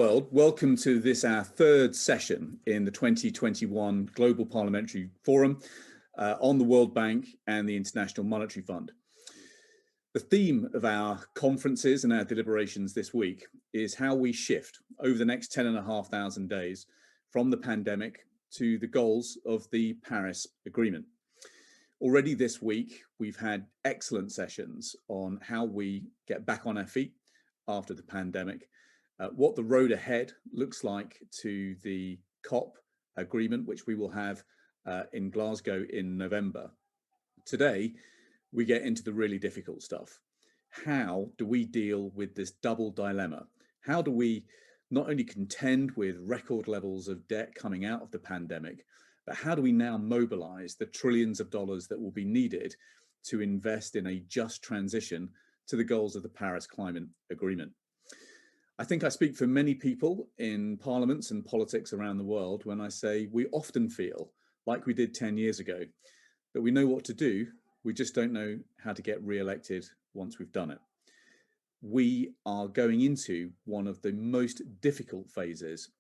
World, welcome to this, our third session in the 2021 Global Parliamentary Forum on the World Bank and the International Monetary Fund. The theme of our conferences and our deliberations this week is how we shift over the next 10,500 days from the pandemic to the goals of the Paris Agreement. Already this week, we've had excellent sessions on how we get back on our feet after the pandemic, what the road ahead looks like to the COP agreement, which we will have in Glasgow in November. Today, we get into the really difficult stuff. How do we deal with this double dilemma? How do we not only contend with record levels of debt coming out of the pandemic, but how do we now mobilize the trillions of dollars that will be needed to invest in a just transition to the goals of the Paris Climate Agreement? I think I speak for many people in parliaments and politics around the world when I say we often feel like we did 10 years ago, that we know what to do, we just don't know how to get re-elected once we've done it. We are going into one of the most difficult phases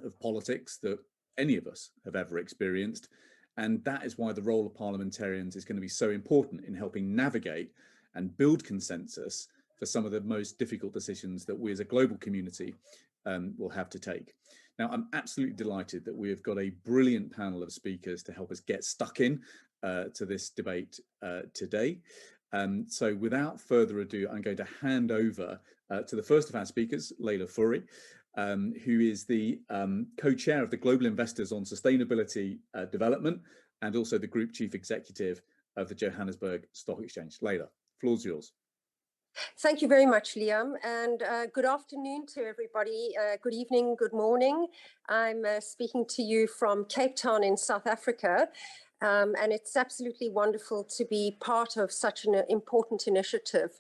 of politics that any of us have ever experienced. And that is why the role of parliamentarians is going to be so important in helping navigate and build consensus for some of the most difficult decisions that we as a global community will have to take. Now, I'm absolutely delighted that we have got a brilliant panel of speakers to help us get stuck in to this debate today. So without further ado, I'm going to hand over to the first of our speakers, Leila Fourie, who is the co-chair of the Global Investors on Sustainability Development and also the Group Chief Executive of the Johannesburg Stock Exchange. Leila, floor's yours. Thank you very much, Liam, and good afternoon to everybody. Good evening, good morning. I'm speaking to you from Cape Town in South Africa, and it's absolutely wonderful to be part of such an important initiative.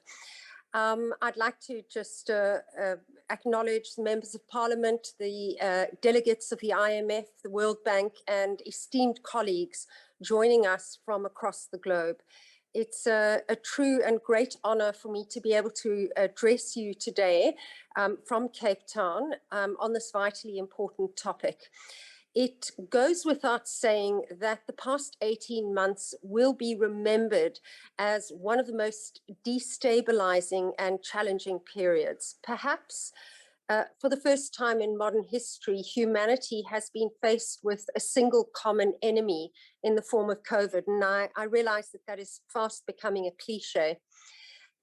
I'd like to just acknowledge the members of Parliament, the delegates of the IMF, the World Bank, and esteemed colleagues joining us from across the globe. It's a true and great honor for me to be able to address you today from Cape Town on this vitally important topic. It goes without saying that the past 18 months will be remembered as one of the most destabilizing and challenging periods. Perhaps for the first time in modern history, humanity has been faced with a single common enemy in the form of COVID. And I realize that that is fast becoming a cliche.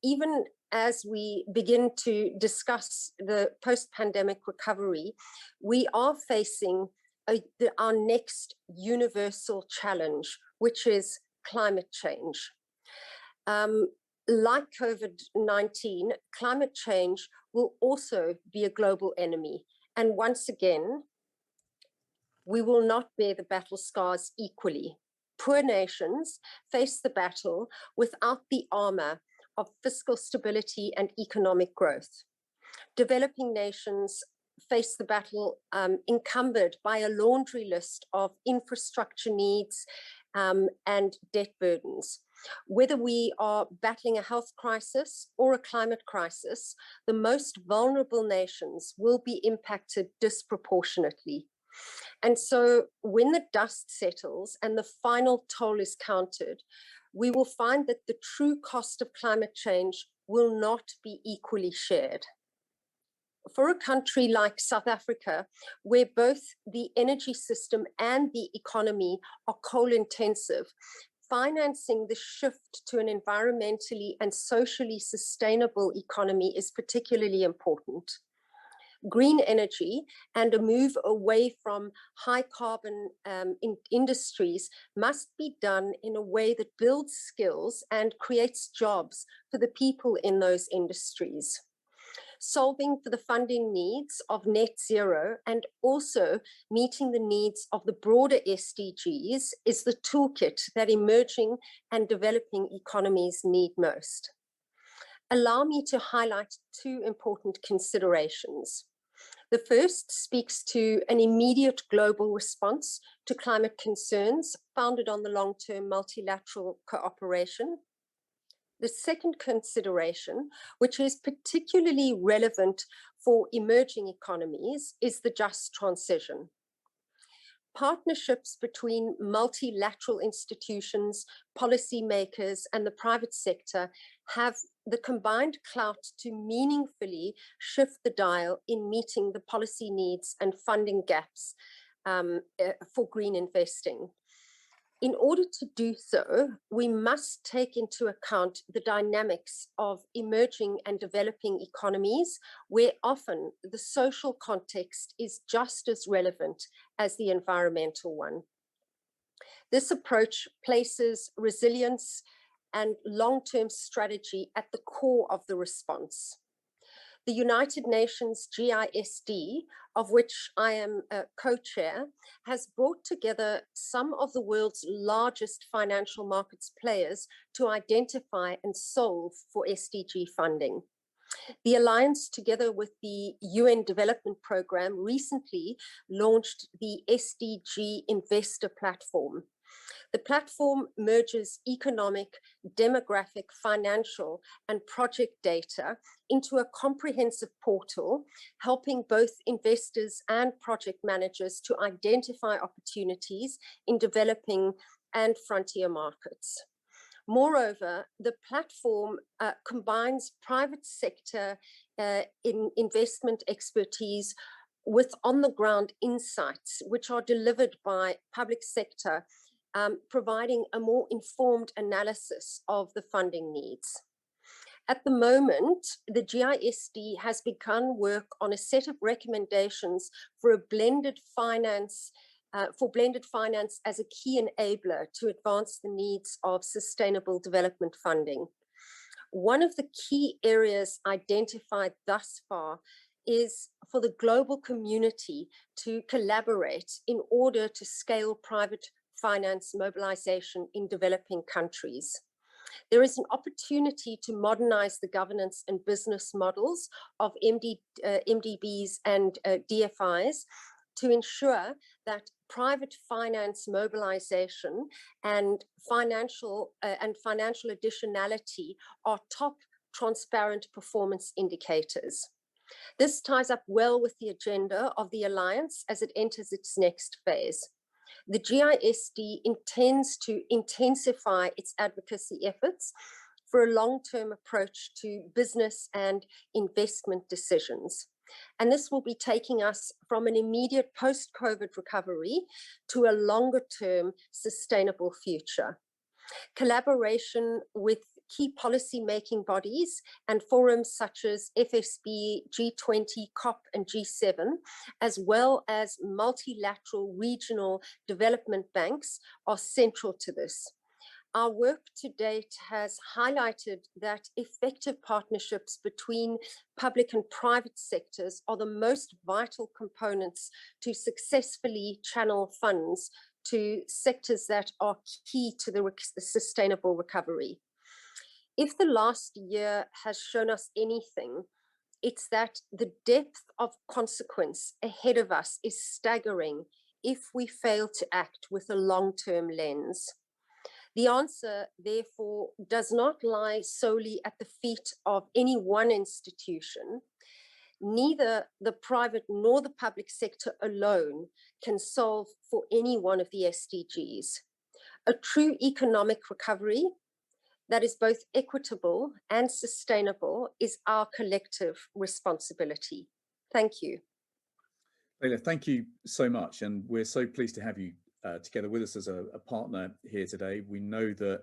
Even as we begin to discuss the post-pandemic recovery, we are facing our next universal challenge, which is climate change. Like COVID-19, climate change will also be a global enemy. And once again, we will not bear the battle scars equally. Poor nations face the battle without the armor of fiscal stability and economic growth. Developing nations face the battle encumbered by a laundry list of infrastructure needs and debt burdens. Whether we are battling a health crisis or a climate crisis, the most vulnerable nations will be impacted disproportionately. And so when the dust settles and the final toll is counted, we will find that the true cost of climate change will not be equally shared. For a country like South Africa, where both the energy system and the economy are coal-intensive, financing the shift to an environmentally and socially sustainable economy is particularly important. Green energy and a move away from high carbon industries must be done in a way that builds skills and creates jobs for the people in those industries. Solving for the funding needs of net zero and also meeting the needs of the broader SDGs is the toolkit that emerging and developing economies need most. Allow me to highlight two important considerations. The first speaks to an immediate global response to climate concerns founded on the long-term multilateral cooperation. The second consideration, which is particularly relevant for emerging economies, is the just transition. Partnerships between multilateral institutions, policymakers, and the private sector have the combined clout to meaningfully shift the dial in meeting the policy needs and funding gaps for green investing. In order to do so, we must take into account the dynamics of emerging and developing economies, where often the social context is just as relevant as the environmental one. This approach places resilience and long-term strategy at the core of the response. The United Nations GISD, of which I am a co-chair, has brought together some of the world's largest financial markets players to identify and solve for SDG funding. The Alliance, together with the UN Development Programme, recently launched the SDG Investor Platform. The platform merges economic, demographic, financial, and project data into a comprehensive portal, helping both investors and project managers to identify opportunities in developing and frontier markets. Moreover, the platform combines private sector investment expertise with on-the-ground insights, which are delivered by public sector, providing a more informed analysis of the funding needs. At the moment, the GISD has begun work on a set of recommendations for a blended finance as a key enabler to advance the needs of sustainable development funding. One of the key areas identified thus far is for the global community to collaborate in order to scale private finance mobilization in developing countries. There is an opportunity to modernize the governance and business models of MDBs and DFIs to ensure that private finance mobilization and financial additionality are top transparent performance indicators. This ties up well with the agenda of the Alliance as it enters its next phase. The GISD intends to intensify its advocacy efforts for a long-term approach to business and investment decisions. And this will be taking us from an immediate post-COVID recovery to a longer-term sustainable future. Collaboration with key policy-making bodies and forums such as FSB, G20, COP, and G7, as well as multilateral regional development banks, are central to this. Our work to date has highlighted that effective partnerships between public and private sectors are the most vital components to successfully channel funds to sectors that are key to the sustainable recovery. If the last year has shown us anything, it's that the depth of consequence ahead of us is staggering if we fail to act with a long-term lens. The answer, therefore, does not lie solely at the feet of any one institution. Neither the private nor the public sector alone can solve for any one of the SDGs. A true economic recovery that is both equitable and sustainable is our collective responsibility. Thank you. Leila, thank you so much. And we're so pleased to have you together with us as a partner here today. We know that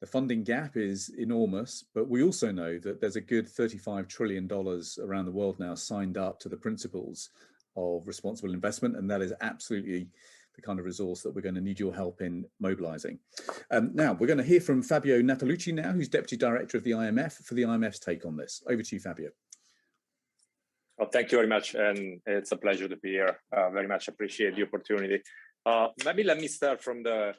the funding gap is enormous, but we also know that there's a good $35 trillion around the world now signed up to the principles of responsible investment. And that is absolutely the kind of resource that we're going to need your help in mobilizing. Now, we're going to hear from Fabio Nattalucci now, who's Deputy Director of the IMF, for the IMF's take on this. Over to you, Fabio. Well, thank you very much. And it's a pleasure to be here. Very much appreciate the opportunity. Maybe let me start from the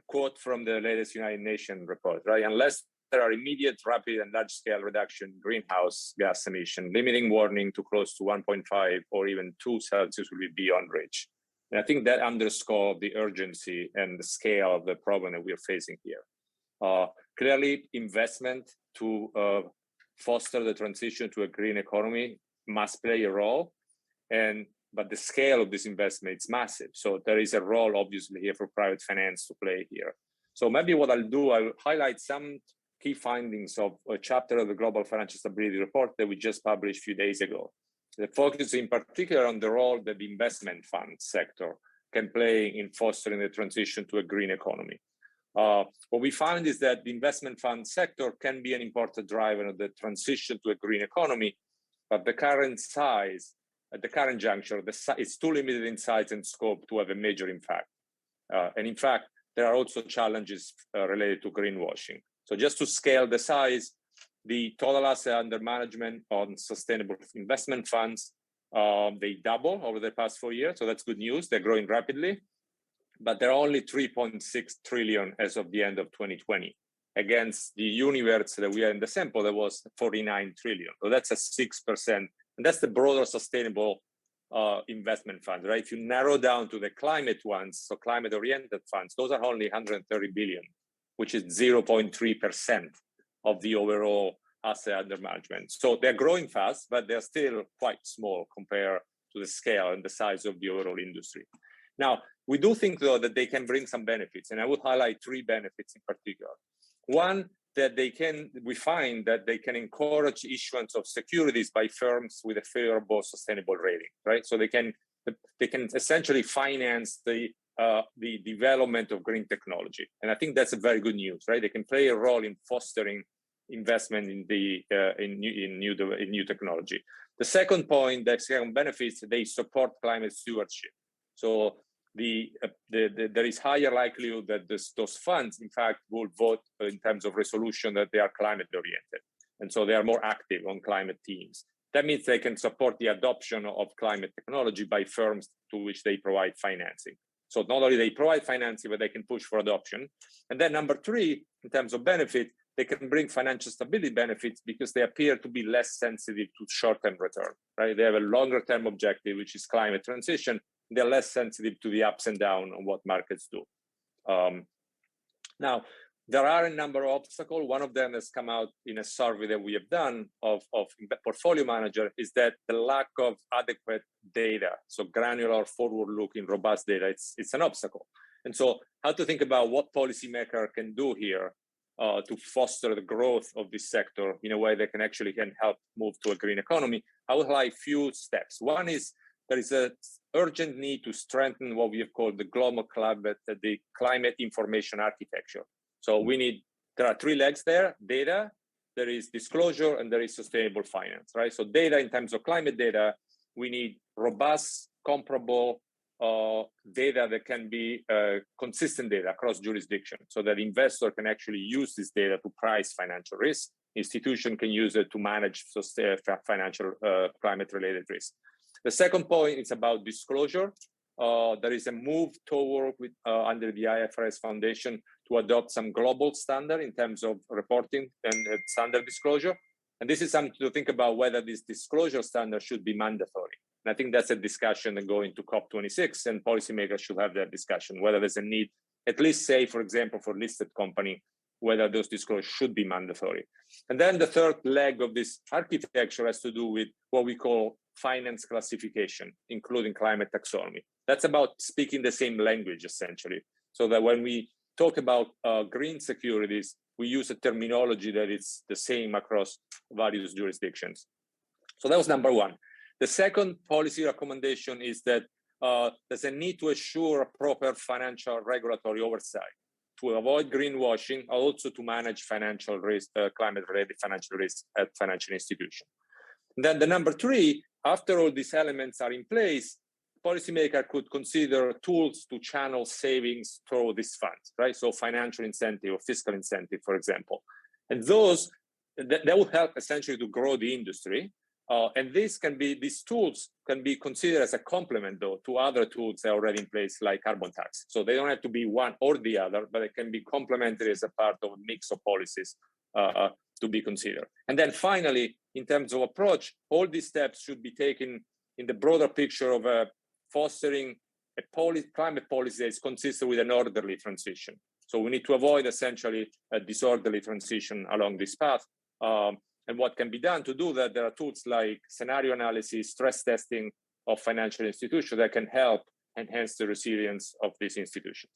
quote from the latest United Nations report, right? Unless there are immediate, rapid, and large-scale reduction in greenhouse gas emission, limiting warning to close to 1.5 or even 2 Celsius will be beyond reach. And I think that underscores the urgency and the scale of the problem that we are facing here. Clearly, investment to foster the transition to a green economy must play a role, but the scale of this investment is massive. So there is a role, obviously, here for private finance to play here. So maybe what I'll do, I'll highlight some key findings of a chapter of the Global Financial Stability Report that we just published a few days ago. The focus in particular on the role that the investment fund sector can play in fostering the transition to a green economy. What we found is that the investment fund sector can be an important driver of the transition to a green economy, but the current size, at the current juncture, it's too limited in size and scope to have a major impact. And in fact, there are also challenges related to greenwashing. So just to scale the size, the total asset under management on sustainable investment funds, they double over the past 4 years. So that's good news. They're growing rapidly, but they're only 3.6 trillion as of the end of 2020, against the universe that we are in the sample that was 49 trillion. So that's a 6%. And that's the broader sustainable investment fund, right? If you narrow down to the climate ones, so climate-oriented funds, those are only 130 billion, which is 0.3% of the overall asset under management. So they're growing fast, but they're still quite small compared to the scale and the size of the overall industry. Now, we do think, though, that they can bring some benefits, and I would highlight 3 benefits in particular. One, that we find that they can encourage issuance of securities by firms with a favorable sustainable rating, right? So they can essentially finance the development of green technology, and I think that's a very good news, right? They can play a role in fostering investment in new technology. The second point, the second benefits, they support climate stewardship. So there is higher likelihood that those funds, in fact, will vote in terms of resolution that they are climate oriented, and so they are more active on climate themes. That means they can support the adoption of climate technology by firms to which they provide financing. So not only they provide financing, but they can push for adoption. And then number 3, in terms of benefit, they can bring financial stability benefits because they appear to be less sensitive to short-term return, right? They have a longer-term objective, which is climate transition. They're less sensitive to the ups and downs of what markets do. Now, there are a number of obstacles. One of them has come out in a survey that we have done of portfolio manager, is that the lack of adequate data, so granular, forward-looking, robust data, it's an obstacle. And so how to think about what policymaker can do here to foster the growth of this sector in a way that can help move to a green economy. I would highlight a few steps. One is there is an urgent need to strengthen what we have called the the climate information architecture. So there are 3 legs there: data, there is disclosure, and there is sustainable finance, right? So data, in terms of climate data, we need robust, comparable data that can be consistent data across jurisdictions, so that investor can actually use this data to price financial risk. Institution can use it to manage financial climate-related risk. The second point is about disclosure. There is a move toward, under the IFRS Foundation, to adopt some global standard in terms of reporting and standard disclosure. And this is something to think about, whether this disclosure standard should be mandatory. And I think that's a discussion that go into COP26, and policymakers should have that discussion, whether there's a need, at least say, for example, for listed company, whether those disclosures should be mandatory. And then the third leg of this architecture has to do with what we call finance classification, including climate taxonomy. That's about speaking the same language, essentially, so that when we talk about green securities, we use a terminology that is the same across various jurisdictions. So that was number 1. The second policy recommendation is that there's a need to assure proper financial regulatory oversight to avoid greenwashing, also to manage financial risk, climate-related financial risk at financial institutions. Then the number 3, after all these elements are in place, policymaker could consider tools to channel savings through these funds, right? So financial incentive or fiscal incentive, for example. And that would help essentially to grow the industry. And these tools can be considered as a complement, though, to other tools that are already in place, like carbon tax. So they don't have to be one or the other, but it can be complementary as a part of a mix of policies to be considered. And then finally, in terms of approach, all these steps should be taken in the broader picture of fostering a climate policy that is consistent with an orderly transition. So we need to avoid essentially a disorderly transition along this path. And what can be done to do that? There are tools like scenario analysis, stress testing of financial institutions that can help enhance the resilience of these institutions.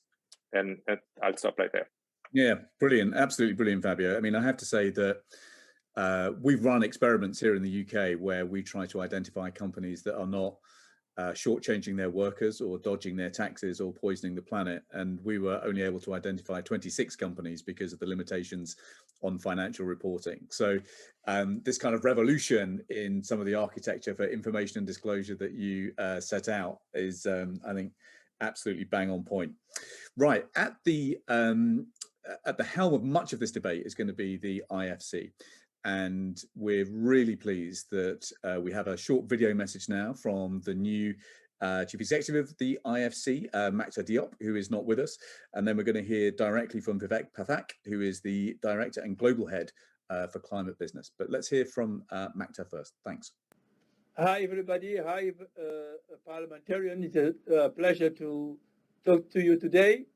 And I'll stop right there. Yeah, brilliant. Absolutely brilliant, Fabio. I mean, I have to say that we've run experiments here in the UK where we try to identify companies that are not shortchanging their workers or dodging their taxes or poisoning the planet. And we were only able to identify 26 companies because of the limitations on financial reporting. So this kind of revolution in some of the architecture for information and disclosure that you set out is, I think, absolutely bang on point. Right, at the helm of much of this debate is going to be the IFC. And we're really pleased that we have a short video message now from the new Chief Executive of the IFC, Makta Diop, who is not with us. And then we're going to hear directly from Vivek Pathak, who is the Director and Global Head for Climate Business. But let's hear from Makta first. Thanks. Hi, everybody. Hi, parliamentarian. It's a pleasure to talk to you today.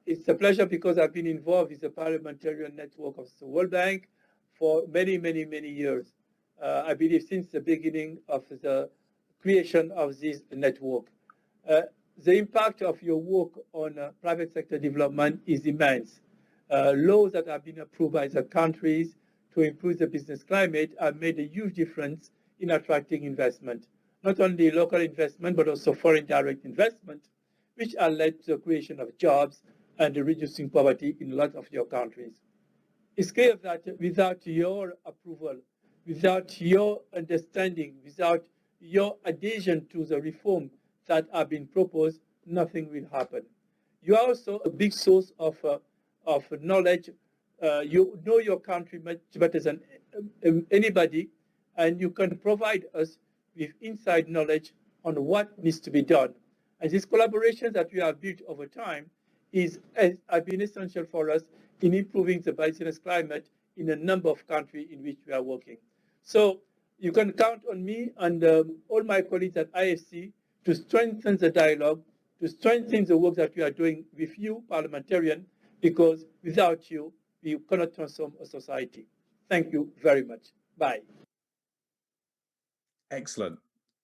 It's a pleasure because I've been involved with the parliamentarian network of the World Bank for many, many, many years. I believe since the beginning of the creation of this network. The impact of your work on private sector development is immense. Laws that have been approved by the countries to improve the business climate have made a huge difference in attracting investment, not only local investment, but also foreign direct investment, which are led to the creation of jobs and reducing poverty in a lot of your countries. It's clear that without your approval, without your understanding, without your adhesion to the reform that have been proposed, nothing will happen. You are also a big source of knowledge. You know your country much better than anybody, and you can provide us with inside knowledge on what needs to be done. And this collaboration that we have built over time has been essential for us in improving the business climate in a number of countries in which we are working. So you can count on me and all my colleagues at IFC to strengthen the dialogue, to strengthen the work that we are doing with you, parliamentarian, because without you, we cannot transform a society. Thank you very much. Bye. Excellent.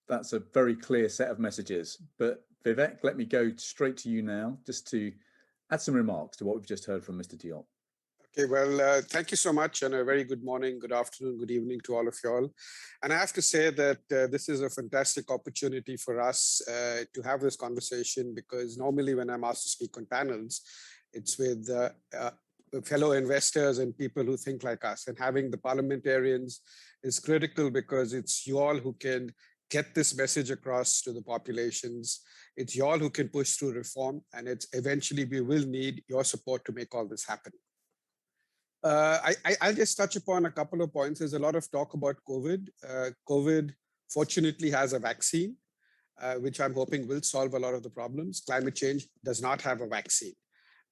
That's a very clear set of messages. But Vivek, let me go straight to you now, just to add some remarks to what we've just heard from Mr. Diop. Okay, well, thank you so much, and a very good morning, good afternoon, good evening to all of you all. And I have to say that this is a fantastic opportunity for us to have this conversation, because normally when I'm asked to speak on panels, it's with fellow investors and people who think like us. And having the parliamentarians is critical because it's you all who can get this message across to the populations. It's you all who can push through reform, and it's eventually we will need your support to make all this happen. I'll just touch upon a couple of points. There's a lot of talk about COVID. COVID, fortunately, has a vaccine, which I'm hoping will solve a lot of the problems. Climate change does not have a vaccine.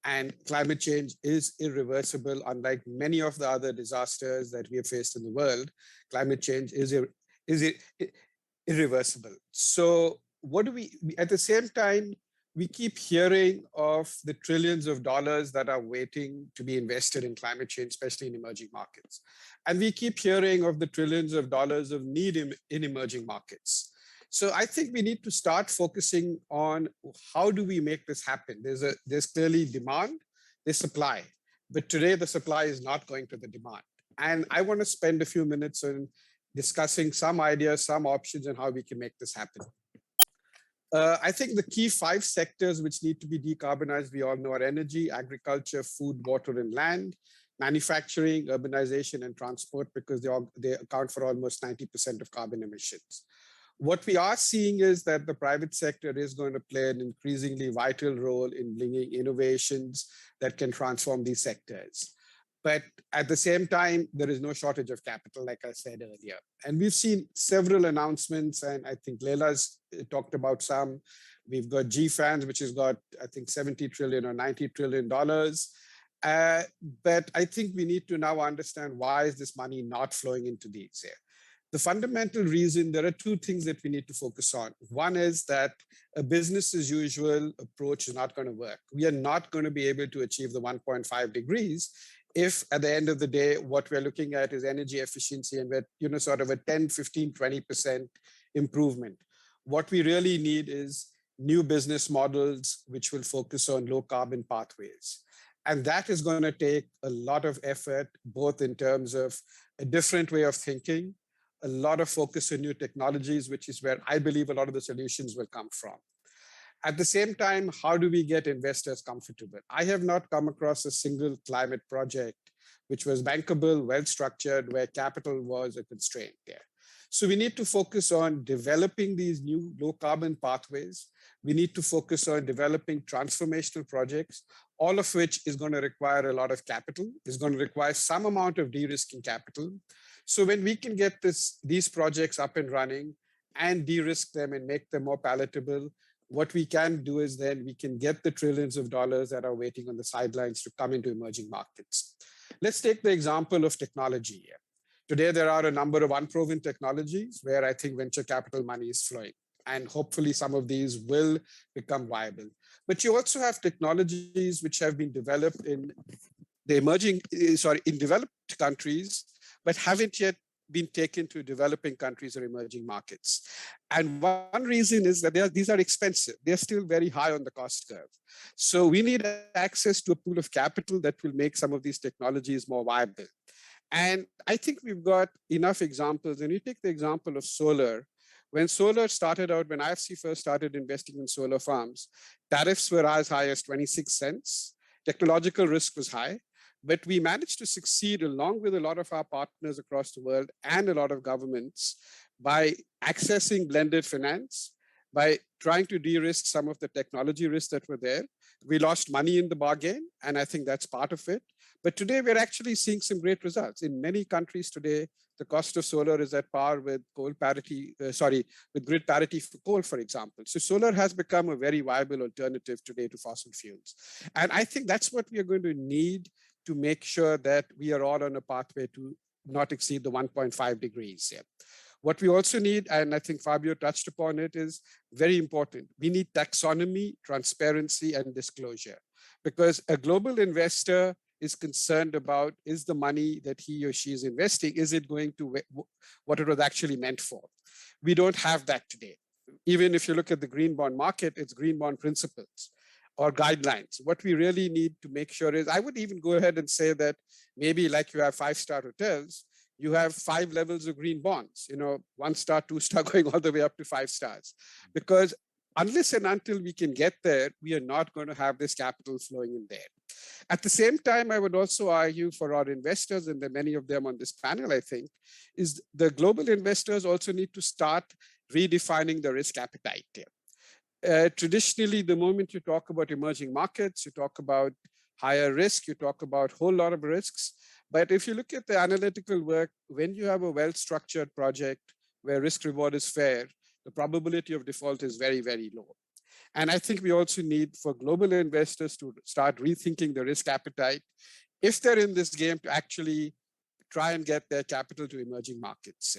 And climate change is irreversible. Unlike many of the other disasters that we have faced in the world, climate change is irreversible. So what do we, at the same time, we keep hearing of the trillions of dollars that are waiting to be invested in climate change, especially in emerging markets. And we keep hearing of the trillions of dollars of need in emerging markets. So I think we need to start focusing on how do we make this happen? There's clearly demand, there's supply, but today the supply is not going to the demand. And I want to spend a few minutes on discussing some ideas, some options on how we can make this happen. I think the key 5 sectors which need to be decarbonized, we all know, are energy, agriculture, food, water, and land, manufacturing, urbanization, and transport, because they account for almost 90% of carbon emissions. What we are seeing is that the private sector is going to play an increasingly vital role in bringing innovations that can transform these sectors. But at the same time, there is no shortage of capital, like I said earlier. And we've seen several announcements, and I think Leila's talked about some. We've got GFANZ, which has got, I think, $70 trillion or $90 trillion. But I think we need to now understand why is this money not flowing into these. The fundamental reason, there are two things that we need to focus on. One is that a business as usual approach is not going to work. We are not going to be able to achieve the 1.5 degrees if at the end of the day, what we're looking at is energy efficiency and we're, sort of a 10, 15, 20% improvement. What we really need is new business models which will focus on low carbon pathways. And that is going to take a lot of effort, both in terms of a different way of thinking, a lot of focus on new technologies, which is where I believe a lot of the solutions will come from. At the same time, how do we get investors comfortable? I have not come across a single climate project which was bankable, well-structured, where capital was a constraint there. So we need to focus on developing these new low carbon pathways. We need to focus on developing transformational projects, all of which is going to require a lot of capital, is going to require some amount of de-risking capital. So when we can get these projects up and running and de-risk them and make them more palatable, what we can do is then we can get the trillions of dollars that are waiting on the sidelines to come into emerging markets. Let's take the example of technology here. Today, there are a number of unproven technologies where I think venture capital money is flowing. And hopefully some of these will become viable. But you also have technologies which have been developed in the in developed countries, but haven't yet been taken to developing countries or emerging markets. And one reason is that these are expensive. They're still very high on the cost curve. So we need access to a pool of capital that will make some of these technologies more viable. And I think we've got enough examples. And you take the example of solar. When solar started out, when IFC first started investing in solar farms, tariffs were as high as 26 cents. Technological risk was high. But we managed to succeed along with a lot of our partners across the world and a lot of governments by accessing blended finance, by trying to de-risk some of the technology risks that were there. We lost money in the bargain, and I think that's part of it. But today we're actually seeing some great results. In many countries today, the cost of solar is at par with with grid parity for coal, for example. So solar has become a very viable alternative today to fossil fuels. And I think that's what we are going to need to make sure that we are all on a pathway to not exceed the 1.5 degrees here. What we also need, and I think Fabio touched upon it, is very important. We need taxonomy, transparency, and disclosure. Because a global investor is concerned about, is the money that he or she is investing, is it going to what it was actually meant for? We don't have that today. Even if you look at the green bond market, it's green bond principles or guidelines. What we really need to make sure is, I would even go ahead and say that maybe like you have 5-star hotels, you have 5 levels of green bonds, 1-star, 2-star, going all the way up to 5 stars. Because unless and until we can get there, we are not going to have this capital flowing in there. At the same time, I would also argue for our investors, and there are many of them on this panel, I think, is the global investors also need to start redefining the risk appetite here. Traditionally, the moment you talk about emerging markets, you talk about higher risk, you talk about a whole lot of risks. But if you look at the analytical work, when you have a well-structured project where risk reward is fair, the probability of default is very, very low. And I think we also need for global investors to start rethinking the risk appetite if they're in this game to actually try and get their capital to emerging markets.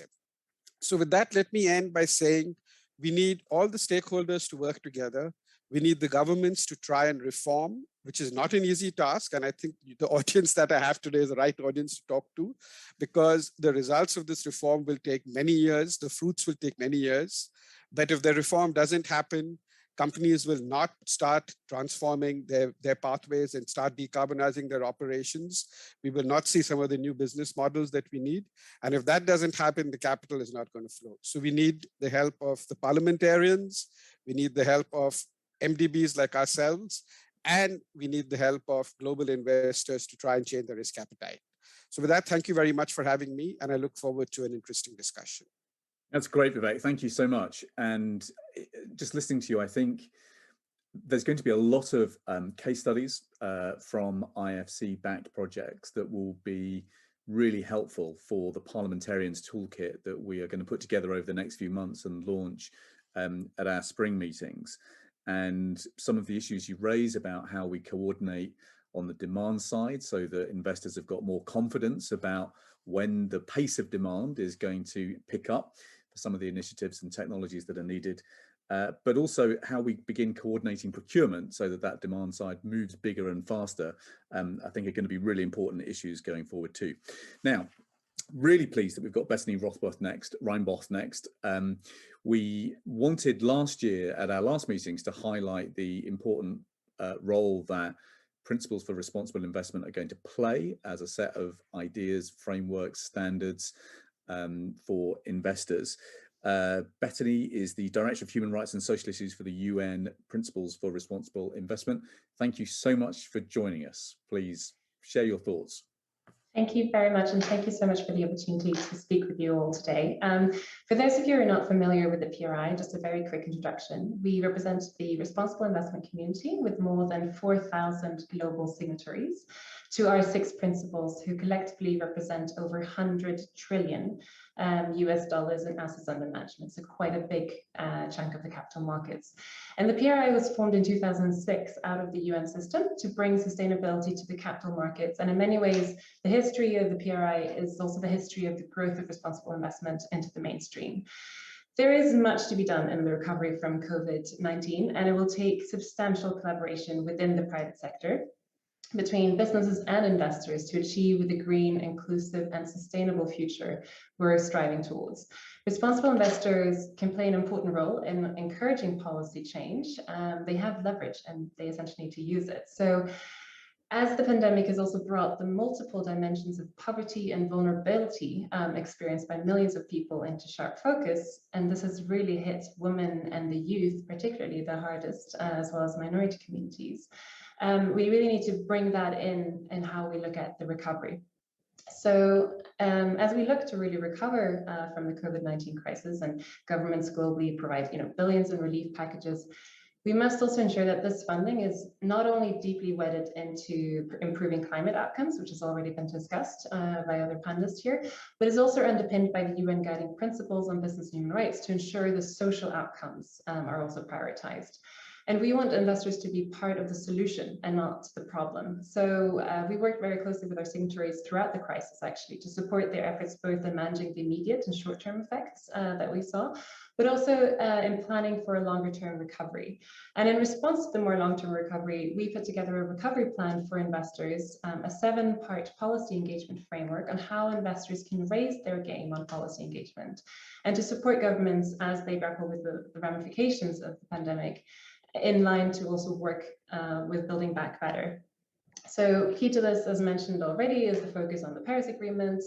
So with that, let me end by saying, we need all the stakeholders to work together. We need the governments to try and reform, which is not an easy task. And I think the audience that I have today is the right audience to talk to, because the results of this reform will take many years. The fruits will take many years. But if the reform doesn't happen, companies will not start transforming their pathways and start decarbonizing their operations. We will not see some of the new business models that we need. And if that doesn't happen, the capital is not going to flow. So we need the help of the parliamentarians. We need the help of MDBs like ourselves. And we need the help of global investors to try and change the risk appetite. So with that, thank you very much for having me. And I look forward to an interesting discussion. That's great, Vivek. Thank you so much. And just listening to you, I think there's going to be a lot of case studies from IFC-backed projects that will be really helpful for the parliamentarians toolkit that we are going to put together over the next few months and launch at our spring meetings. And some of the issues you raise about how we coordinate on the demand side, so that investors have got more confidence about when the pace of demand is going to pick up for some of the initiatives and technologies that are needed, but also how we begin coordinating procurement so that that demand side moves bigger and faster, I think are going to be really important issues going forward too. Now, really pleased that we've got Bethany Reinboth next. We wanted last year at our last meetings to highlight the important role that principles for responsible investment are going to play as a set of ideas, frameworks, standards for investors. Bethany is the Director of Human Rights and Social Issues for the UN Principles for Responsible Investment. Thank you so much for joining us. Please share your thoughts. Thank you very much, and thank you so much for the opportunity to speak with you all today. For those of you who are not familiar with the PRI, just a very quick introduction. We represent the responsible investment community with more than 4,000 global signatories to our 6 principles, who collectively represent over 100 trillion US dollars in assets under management, so quite a big chunk of the capital markets. And the PRI was formed in 2006 out of the UN system to bring sustainability to the capital markets. And in many ways, the history of the PRI is also the history of the growth of responsible investment into the mainstream. There is much to be done in the recovery from COVID-19, and it will take substantial collaboration within the private sector between businesses and investors to achieve the green, inclusive, and sustainable future we're striving towards. Responsible investors can play an important role in encouraging policy change. They have leverage and they essentially need to use it. So as the pandemic has also brought the multiple dimensions of poverty and vulnerability experienced by millions of people into sharp focus, and this has really hit women and the youth, particularly the hardest, as well as minority communities. We really need to bring that in how we look at the recovery. So as we look to really recover from the COVID-19 crisis, and governments globally provide billions in relief packages, we must also ensure that this funding is not only deeply wedded into improving climate outcomes, which has already been discussed by other panelists here, but is also underpinned by the UN guiding principles on business and human rights to ensure the social outcomes are also prioritized. And we want investors to be part of the solution and not the problem. So we worked very closely with our signatories throughout the crisis, actually, to support their efforts both in managing the immediate and short-term effects that we saw, but also in planning for a longer-term recovery. And in response to the more long-term recovery, we put together a recovery plan for investors, a 7-part policy engagement framework on how investors can raise their game on policy engagement, and to support governments as they grapple with the ramifications of the pandemic, in line to also work with building back better. So key to this, as mentioned already, is the focus on the Paris Agreement,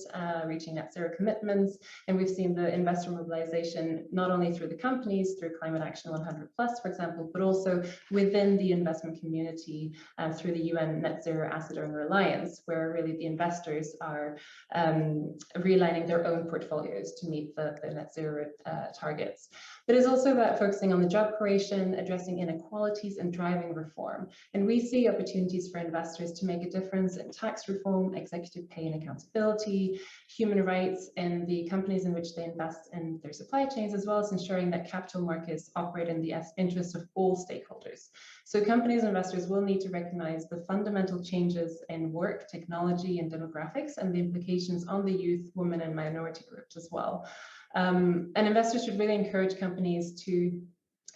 reaching net zero commitments. And we've seen the investor mobilization, not only through the companies, through Climate Action 100+, for example, but also within the investment community through the UN Net Zero Asset Owner Alliance, where really the investors are realigning their own portfolios to meet the net zero targets. But it's also about focusing on the job creation, addressing inequalities, and driving reform. And we see opportunities for investors to make a difference in tax reform, executive pay and accountability, human rights in the companies in which they invest in their supply chains, as well as ensuring that capital markets operate in the interests of all stakeholders. So companies and investors will need to recognize the fundamental changes in work, technology, and demographics, and the implications on the youth, women, and minority groups as well. And investors should really encourage companies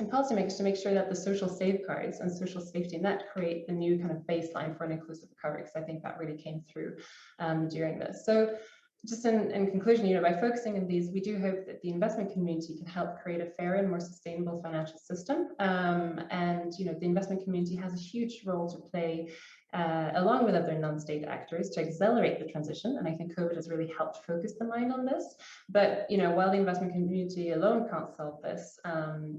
and policymakers to make sure that the social safeguards and social safety net create the new kind of baseline for an inclusive recovery, because I think that really came through during this. So just in conclusion, by focusing on these, we do hope that the investment community can help create a fair and more sustainable financial system. And the investment community has a huge role to play along with other non-state actors to accelerate the transition. And I think COVID has really helped focus the mind on this. But while the investment community alone can't solve this,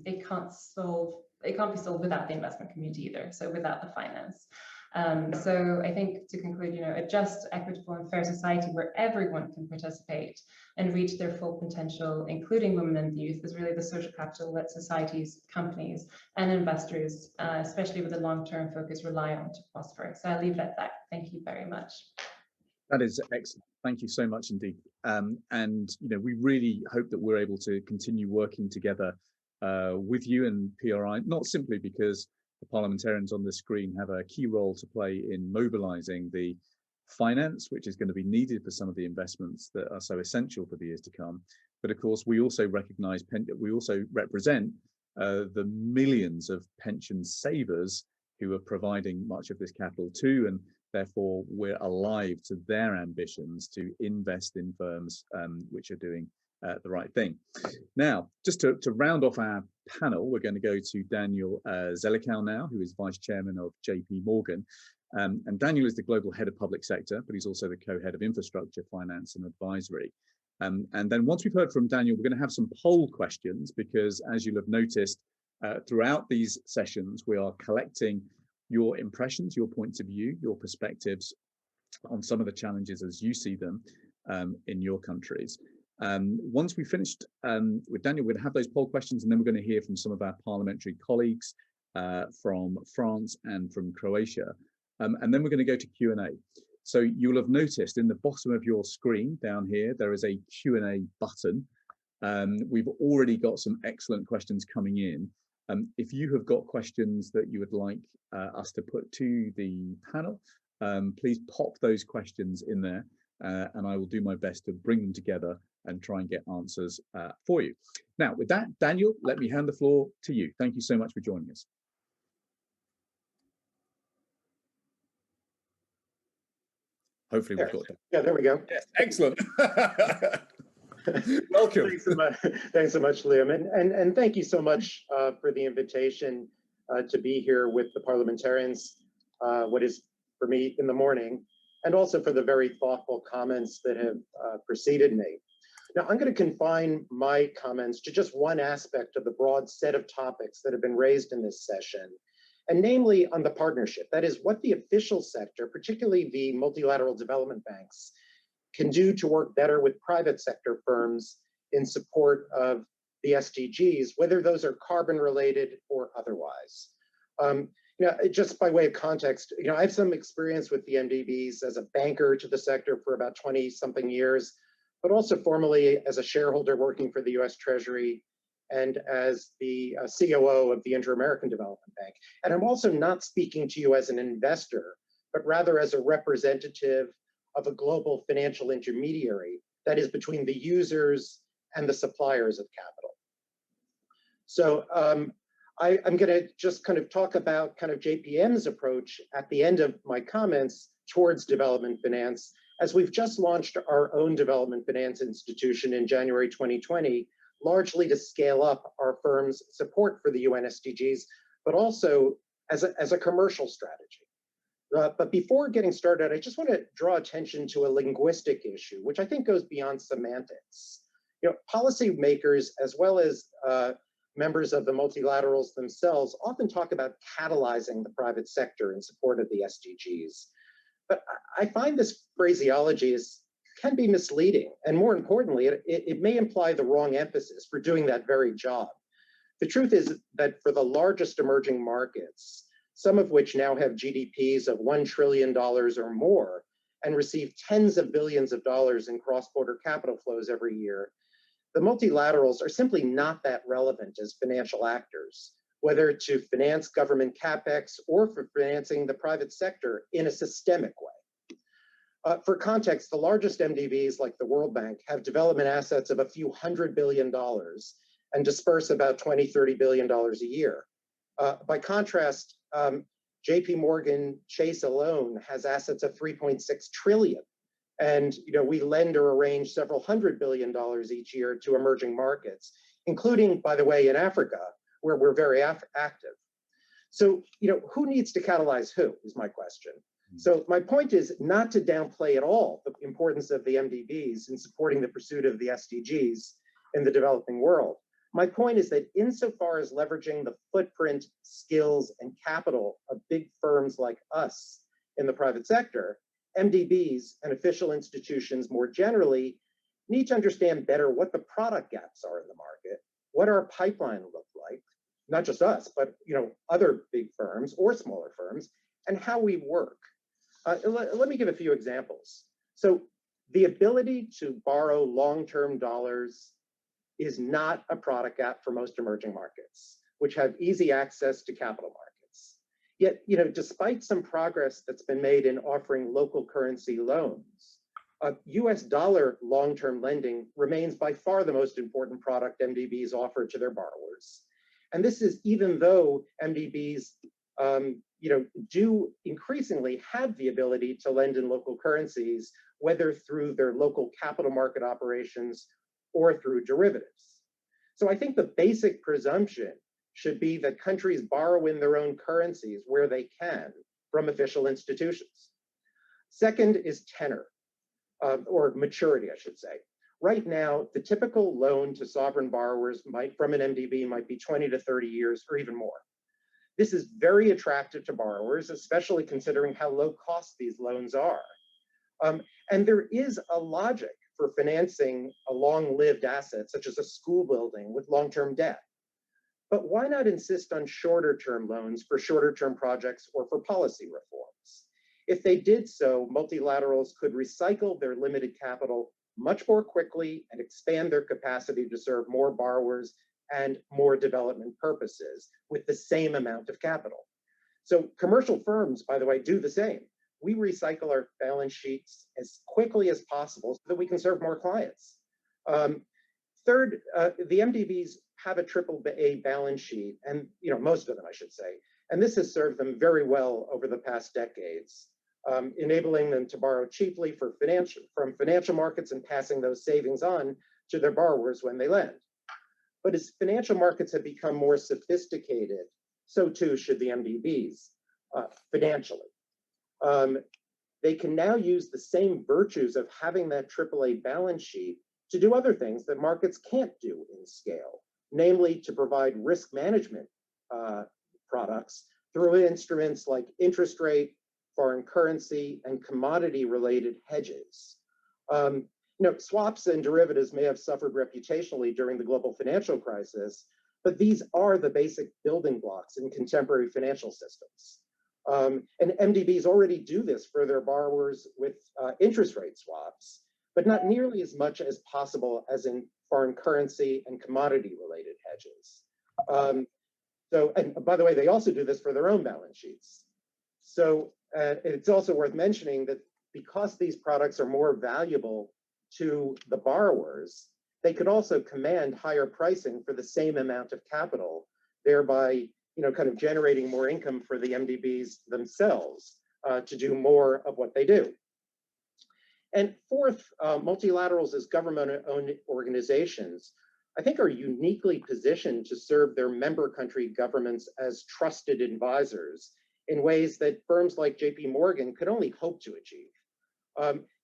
it can't be solved without the investment community either. So without the finance. So I think to conclude, a just, equitable, and fair society where everyone can participate and reach their full potential, including women and youth, is really the social capital that societies, companies, and investors, especially with a long-term focus, rely on to prosper. So I'll leave it at that. Thank you very much. That is excellent. Thank you so much indeed. And we really hope that we're able to continue working together with you and PRI, not simply because the parliamentarians on the screen have a key role to play in mobilising the finance, which is going to be needed for some of the investments that are so essential for the years to come. But of course, we also recognise, we also represent the millions of pension savers who are providing much of this capital too, and therefore we're alive to their ambitions to invest in firms which are doing the right thing. Now, just to round off our panel, we're going to go to Daniel Zelikow now, who is Vice Chairman of JP Morgan. And Daniel is the Global Head of Public Sector, but he's also the Co-Head of Infrastructure, Finance and Advisory. And then once we've heard from Daniel, we're going to have some poll questions, because as you'll have noticed, throughout these sessions, we are collecting your impressions, your points of view, your perspectives on some of the challenges as you see them in your countries. Once we finished with Daniel, we're going to have those poll questions, and then we're going to hear from some of our parliamentary colleagues from France and from Croatia. And then we're going to go to Q&A. So you'll have noticed in the bottom of your screen down here, there is a Q&A button. We've already got some excellent questions coming in. If you have got questions that you would like us to put to the panel, please pop those questions in there, and I will do my best to bring them together and try and get answers for you. Now, with that, Daniel, let me hand the floor to you. Thank you so much for joining us. Hopefully we've got that. Yeah, there we go. Yes, excellent. Welcome. Thanks so much, Liam. And thank you so much for the invitation to be here with the parliamentarians, what is for me in the morning, and also for the very thoughtful comments that have preceded me. Now, I'm going to confine my comments to just one aspect of the broad set of topics that have been raised in this session, and namely on the partnership. That is, what the official sector, particularly the multilateral development banks, can do to work better with private sector firms in support of the SDGs, whether those are carbon related or otherwise. Just by way of context, I have some experience with the MDBs as a banker to the sector for about 20 something years, but also formerly as a shareholder working for the US Treasury and as the COO of the Inter-American Development Bank. And I'm also not speaking to you as an investor, but rather as a representative of a global financial intermediary that is between the users and the suppliers of capital. So I'm going to just kind of talk about kind of JPM's approach at the end of my comments towards development finance, as we've just launched our own development finance institution in January 2020, largely to scale up our firm's support for the UN SDGs, but also as a commercial strategy. But before getting started, I just want to draw attention to a linguistic issue, which I think goes beyond semantics. Policymakers, as well as members of the multilaterals themselves, often talk about catalyzing the private sector in support of the SDGs. But I find this phraseology can be misleading. And more importantly, it may imply the wrong emphasis for doing that very job. The truth is that for the largest emerging markets, some of which now have GDPs of $1 trillion or more and receive tens of billions of dollars in cross-border capital flows every year, the multilaterals are simply not that relevant as financial actors, whether to finance government capex or for financing the private sector in a systemic way. For context, the largest MDBs like the World Bank have development assets of a few $100 billion and disperse about $20–30 billion a year. By contrast, JP Morgan Chase alone has assets of $3.6 trillion. And we lend or arrange several $100 billion each year to emerging markets, including, by the way, in Africa, where we're very active. So, who needs to catalyze who is my question. So my point is not to downplay at all the importance of the MDBs in supporting the pursuit of the SDGs in the developing world. My point is that insofar as leveraging the footprint, skills, and capital of big firms like us in the private sector, MDBs and official institutions more generally need to understand better what the product gaps are in the market, what our pipeline look like, not just us, but other big firms or smaller firms, and how we work. Let me give a few examples. So the ability to borrow long-term dollars is not a product gap for most emerging markets, which have easy access to capital markets. Yet, despite some progress that's been made in offering local currency loans, US dollar long-term lending remains by far the most important product MDBs offer to their borrowers. And this is even though MDBs do increasingly have the ability to lend in local currencies, whether through their local capital market operations or through derivatives. So I think the basic presumption should be that countries borrow in their own currencies where they can from official institutions. Second is tenor, or maturity, I should say. Right now, the typical loan to sovereign borrowers from an MDB might be 20 to 30 years or even more. This is very attractive to borrowers, especially considering how low cost these loans are. And there is a logic for financing a long-lived asset, such as a school building with long-term debt. But why not insist on shorter-term loans for shorter-term projects or for policy reforms? If they did so, multilaterals could recycle their limited capital much more quickly and expand their capacity to serve more borrowers and more development purposes with the same amount of capital. So commercial firms, by the way, do the same. We recycle our balance sheets as quickly as possible so that we can serve more clients. Third, the MDBs have a AAA balance sheet, and most of them, I should say, and this has served them very well over the past decades, enabling them to borrow cheaply from financial markets and passing those savings on to their borrowers when they lend. But as financial markets have become more sophisticated, so too should the MDBs financially. They can now use the same virtues of having that AAA balance sheet to do other things that markets can't do in scale, namely to provide risk management products through instruments like interest rate, foreign currency, and commodity-related hedges. Swaps and derivatives may have suffered reputationally during the global financial crisis, but these are the basic building blocks in contemporary financial systems. And MDBs already do this for their borrowers with interest rate swaps, but not nearly as much as possible as in foreign currency and commodity-related hedges. And by the way, they also do this for their own balance sheets. So it's also worth mentioning that because these products are more valuable to the borrowers, they could also command higher pricing for the same amount of capital, thereby kind of generating more income for the MDBs themselves to do more of what they do. And fourth, multilaterals as government-owned organizations, I think, are uniquely positioned to serve their member country governments as trusted advisors in ways that firms like JP Morgan could only hope to achieve.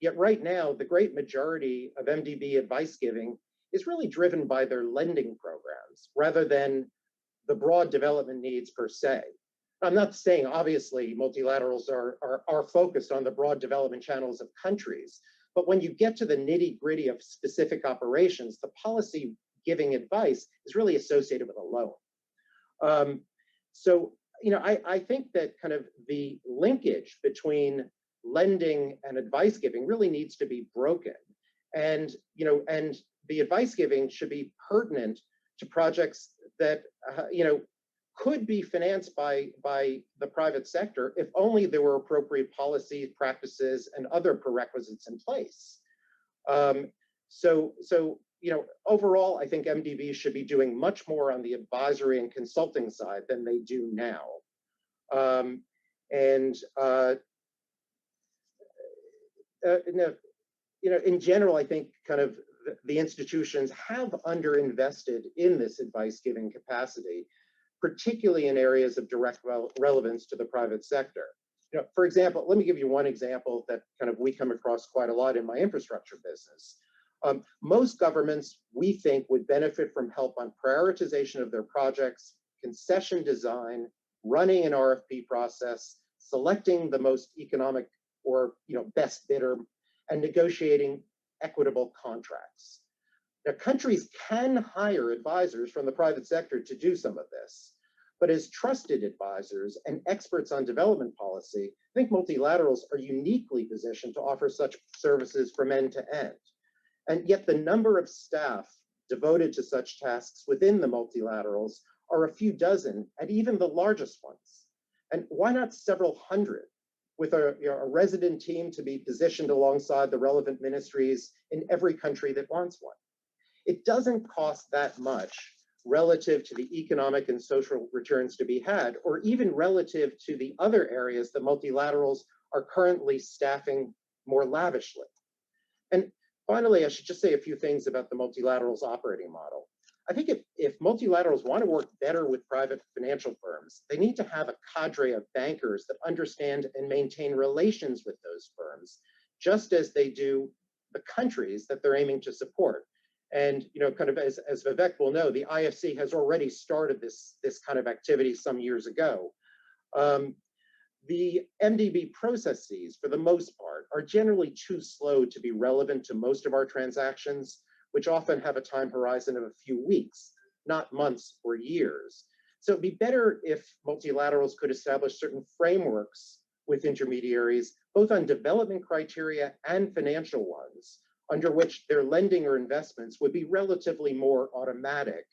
Yet right now, the great majority of MDB advice giving is really driven by their lending programs rather than the broad development needs per se. I'm not saying, obviously, multilaterals are focused on the broad development channels of countries, but when you get to the nitty-gritty of specific operations, the policy giving advice is really associated with a loan. I think that kind of the linkage between lending and advice giving really needs to be broken. And the advice giving should be pertinent to projects that could be financed by the private sector if only there were appropriate policies, practices, and other prerequisites in place. Overall, I think MDBs should be doing much more on the advisory and consulting side than they do now. In general, I think kind of the institutions have underinvested in this advice-giving capacity, particularly in areas of direct relevance to the private sector. For example, let me give you one example that kind of we come across quite a lot in my infrastructure business. Most governments, we think, would benefit from help on prioritization of their projects, concession design, running an RFP process, selecting the most economic or best bidder, and negotiating equitable contracts. Now, countries can hire advisors from the private sector to do some of this, but as trusted advisors and experts on development policy, I think multilaterals are uniquely positioned to offer such services from end to end. And yet the number of staff devoted to such tasks within the multilaterals are a few dozen at even the largest ones. And why not several hundred, with a resident team to be positioned alongside the relevant ministries in every country that wants one? It doesn't cost that much relative to the economic and social returns to be had, or even relative to the other areas that multilaterals are currently staffing more lavishly. And finally, I should just say a few things about the multilaterals operating model. I think if multilaterals want to work better with private financial firms, they need to have a cadre of bankers that understand and maintain relations with those firms, just as they do the countries that they're aiming to support. And kind of as Vivek will know, the IFC has already started this kind of activity some years ago. The MDB processes, for the most part, are generally too slow to be relevant to most of our transactions, which often have a time horizon of a few weeks, not months or years. So it'd be better if multilaterals could establish certain frameworks with intermediaries, both on development criteria and financial ones, under which their lending or investments would be relatively more automatic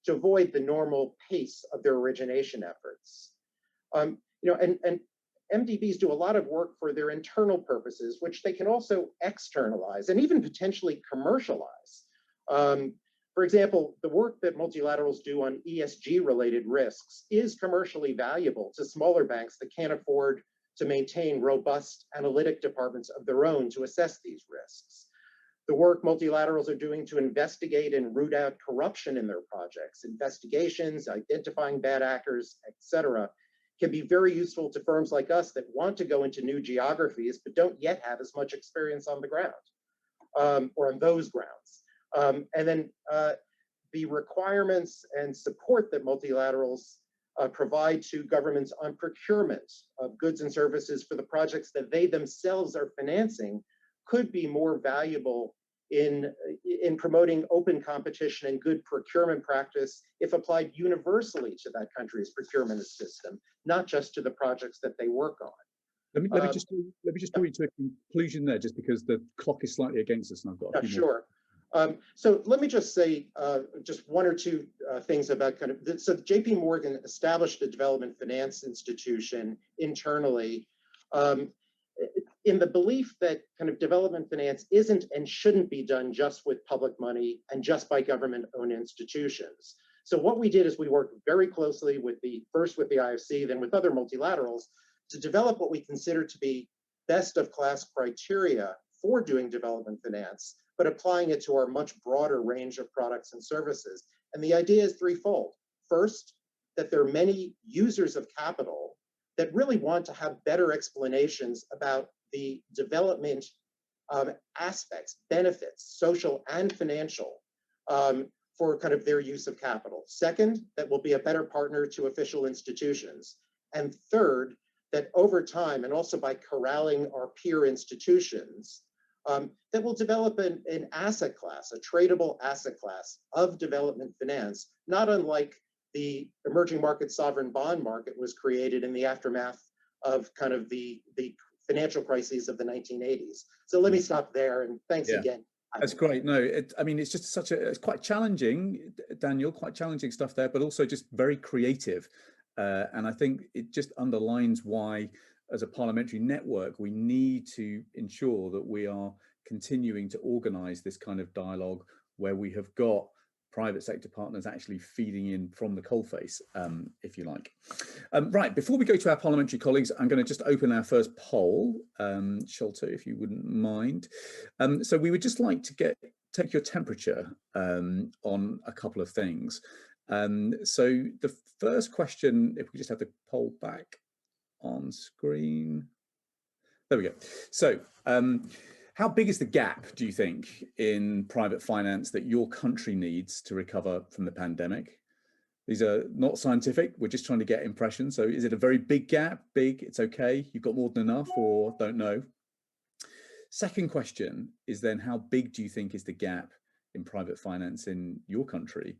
to avoid the normal pace of their origination efforts. And MDBs do a lot of work for their internal purposes, which they can also externalize and even potentially commercialize. For example, the work that multilaterals do on ESG-related risks is commercially valuable to smaller banks that can't afford to maintain robust analytic departments of their own to assess these risks. The work multilaterals are doing to investigate and root out corruption in their projects, investigations, identifying bad actors, etc., can be very useful to firms like us that want to go into new geographies but don't yet have as much experience on the ground, or on those grounds. And then the requirements and support that multilaterals provide to governments on procurement of goods and services for the projects that they themselves are financing could be more valuable in promoting open competition and good procurement practice if applied universally to that country's procurement system, not just to the projects that they work on. Let me just bring you to a conclusion there, just because the clock is slightly against us, and I've got a few more. Sure. So let me just say just one or two things about kind of, so JP Morgan established a development finance institution internally in the belief that kind of development finance isn't and shouldn't be done just with public money and just by government-owned institutions. So what we did is we worked very closely with first with the IFC, then with other multilaterals to develop what we consider to be best of class criteria for doing development finance, but applying it to our much broader range of products and services. And the idea is threefold. First, that there are many users of capital that really want to have better explanations about the development aspects, benefits, social and financial, for kind of their use of capital. Second, that we'll be a better partner to official institutions. And third, that over time, and also by corralling our peer institutions, that will develop an asset class, a tradable asset class of development finance, not unlike the emerging market sovereign bond market was created in the aftermath of kind of the financial crises of the 1980s. So let me stop there, and thanks again. That's great. No, I mean, it's just it's quite challenging, Daniel, quite challenging stuff there, but also just very creative. And I think it just underlines why, as a parliamentary network, we need to ensure that we are continuing to organize this kind of dialogue where we have got private sector partners actually feeding in from the coalface, if you like. Right, before we go to our parliamentary colleagues, I'm going to just open our first poll, Sholto, if you wouldn't mind. So we would just like to take your temperature on a couple of things. So the first question, if we just have the poll back on screen. There we go. So how big is the gap, do you think, in private finance that your country needs to recover from the pandemic? These are not scientific, we're just trying to get impressions. So is it a very big gap? Big, it's okay, you've got more than enough, or don't know? Second question is then, how big do you think is the gap in private finance in your country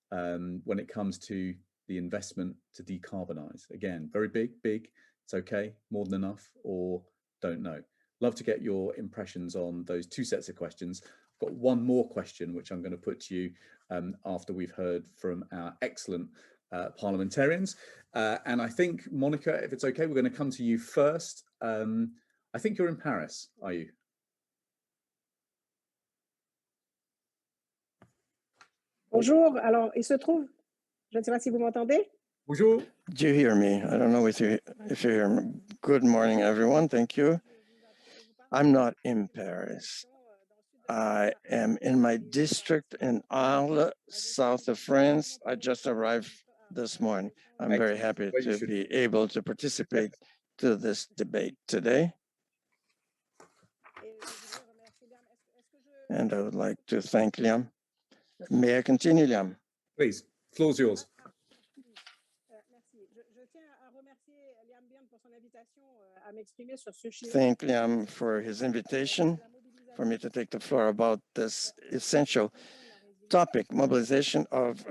when it comes to the investment to decarbonize? Again, very big, it's okay, more than enough, or don't know? Love to get your impressions on those two sets of questions. I've got one more question, which I'm going to put to you after we've heard from our excellent parliamentarians. And I think, Monica, if it's okay, we're going to come to you first. I think you're in Paris, are you? Bonjour, alors il se trouve, je ne sais pas si vous m'entendez. Bonjour. Do you hear me? I don't know if you hear me. Good morning, everyone. Thank you. I'm not in Paris. I am in my district in Arles, south of France. I just arrived this morning. I'm very happy to be able to participate to this debate today. And I would like to thank Liam. May I continue, Liam? Please, floor's yours. Thank Liam for his invitation for me to take the floor about this essential topic, mobilization of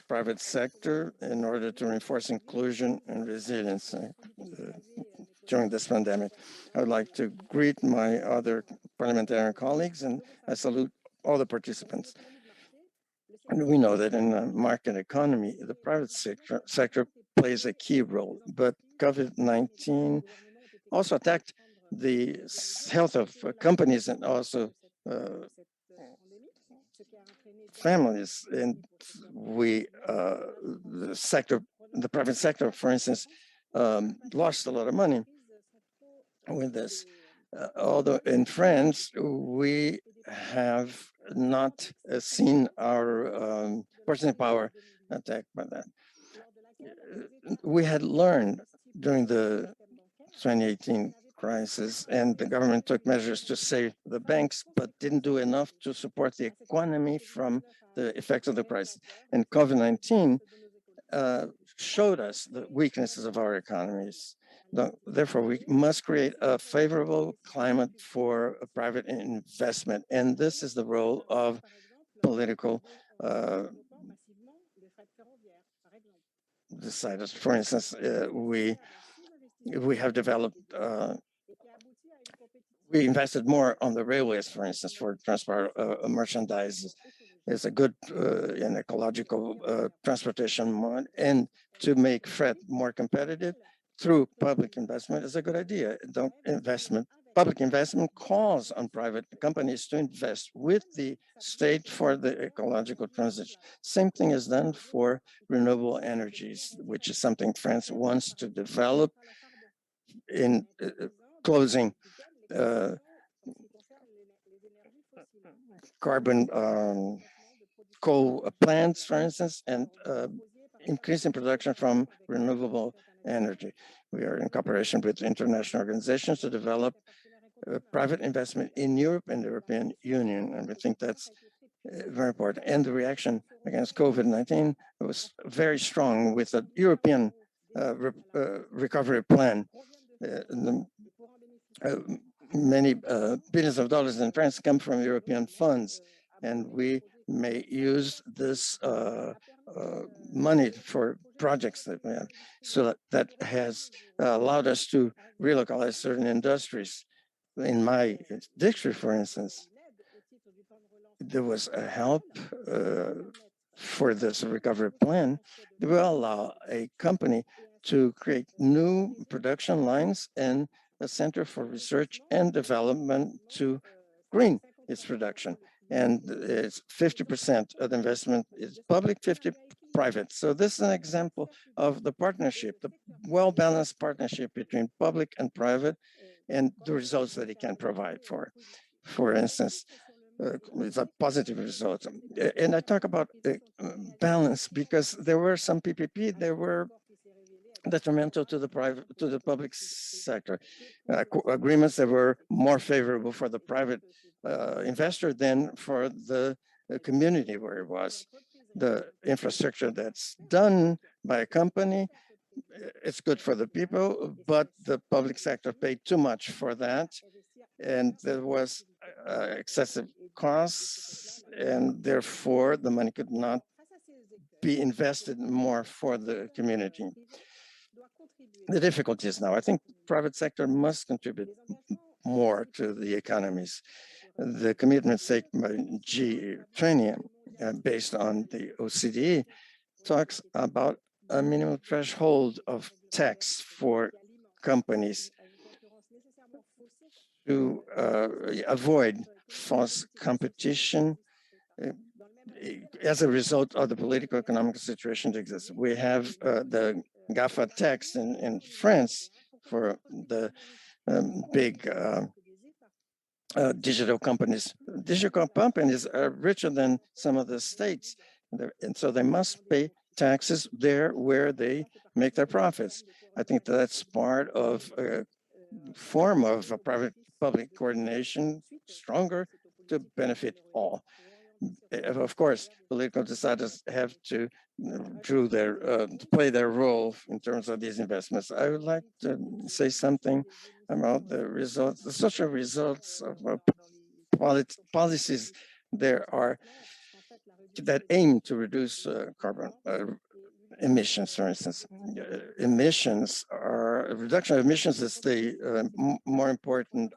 private sector in order to reinforce inclusion and resilience during this pandemic. I would like to greet my other parliamentarian colleagues, and I salute all the participants. And we know that in a market economy, the private sector plays a key role, but COVID-19 also attacked the health of companies and also families. And we, the private sector, for instance, lost a lot of money with this. Although in France, we have not seen our purchasing power attacked by that. We had learned during the 2018 crisis, and the government took measures to save the banks, but didn't do enough to support the economy from the effects of the crisis. And COVID-19 showed us the weaknesses of our economies. Therefore, we must create a favorable climate for a private investment. And this is the role of political deciders. For instance, we have developed, we invested more on the railways, for instance, for transport merchandise. It's a good and ecological transportation mode, and to make freight more competitive through public investment is a good idea. Public investment calls on private companies to invest with the state for the ecological transition. Same thing is done for renewable energies, which is something France wants to develop in closing carbon coal plants, for instance, and increasing production from renewable energy. We are in cooperation with international organizations to develop private investment in Europe and the European Union, and we think that's very important. And the reaction against COVID-19 was very strong with a European recovery plan. Many billions of dollars in France come from European funds, and we may use this money for projects that we have. So that has allowed us to relocalize certain industries. In my district, for instance, there was a help for this recovery plan that will allow a company to create new production lines and a center for research and development to green its production. And it's 50% of the investment is public, 50 private. So this is an example of the partnership, the well-balanced partnership between public and private, and the results that it can provide for. For instance, it's a positive result. And I talk about balance because there were some PPP, there were detrimental to the public sector. Agreements that were more favorable for the private investor than for the community where it was. The infrastructure that's done by a company, it's good for the people, but the public sector paid too much for that. And there was excessive costs, and therefore the money could not be invested more for the community. The difficulties now, I think private sector must contribute more to the economies. The commitments taken by G20 based on the OCDE talks about a minimum threshold of tax for companies to avoid false competition as a result of the political economic situation that exists. We have the GAFA tax in France for the big digital companies. Digital companies are richer than some of the states, and so they must pay taxes there where they make their profits. I think that's part of a form of a private-public coordination, stronger to benefit all. Of course, political deciders have to play their role in terms of these investments. I would like to say something about the results, the social results of policies there are that aim to reduce carbon emissions, for instance. Reduction of emissions is the more important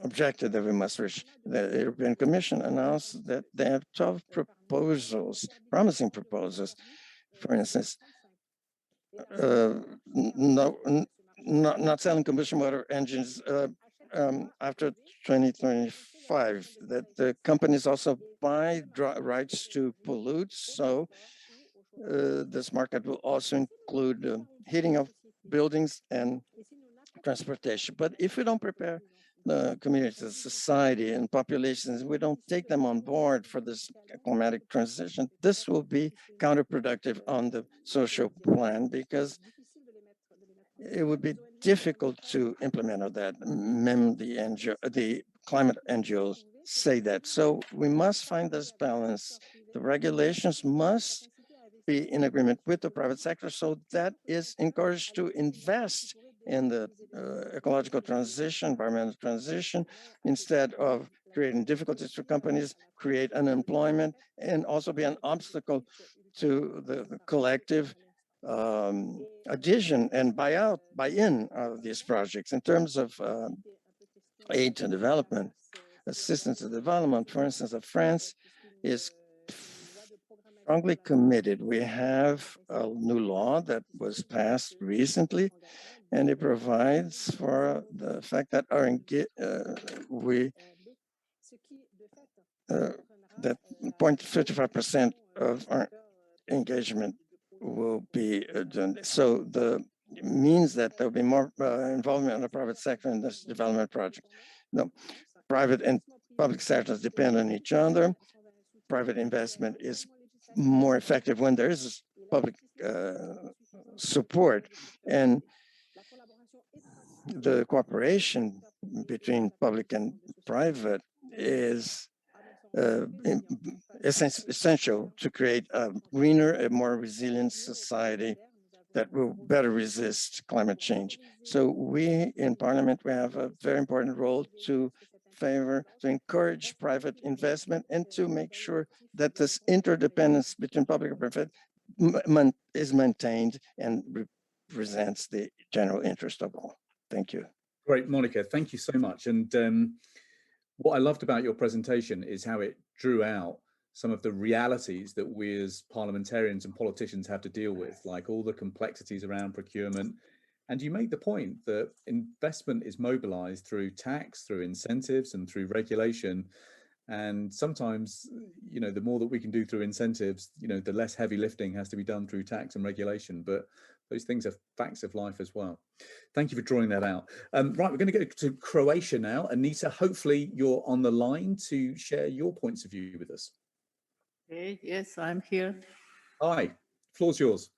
objective that we must reach. The European Commission announced that they have 12 proposals, promising proposals. For instance, not selling combustion motor engines after 2025, that the companies also buy rights to pollute. So this market will also include heating of buildings and transportation. But if we don't prepare the communities, society, and populations, we don't take them on board for this climatic transition, this will be counterproductive on the social plan, because it would be difficult to implement all that. The climate NGOs say that. So we must find this balance. The regulations must be in agreement with the private sector, so that is encouraged to invest in the ecological transition, environmental transition, instead of creating difficulties for companies, create unemployment, and also be an obstacle to the collective adhesion and buy-in of these projects. In terms of aid to development, assistance to development, for instance, France is strongly committed. We have a new law that was passed recently, and it provides for the fact that that 0.55% of our engagement will be done. So the means that there'll be more involvement in the private sector in this development project. No, private and public sectors depend on each other. Private investment is more effective when there is public support, and the cooperation between public and private is essential to create a greener and more resilient society that will better resist climate change. So we in Parliament, we have a very important role to encourage private investment and to make sure that this interdependence between public and private is maintained and represents the general interest of all. Thank you. Great, Monica, thank you so much. And what I loved about your presentation is how it drew out some of the realities that we as parliamentarians and politicians have to deal with, like all the complexities around procurement. And you made the point that investment is mobilized through tax, through incentives, and through regulation. And sometimes, you know, the more that we can do through incentives, you know, the less heavy lifting has to be done through tax and regulation. But those things are facts of life as well. Thank you for drawing that out. Right, we're going to go to Croatia now. Anita, hopefully you're on the line to share your points of view with us. Okay, yes, I'm here. Hi, floor's yours.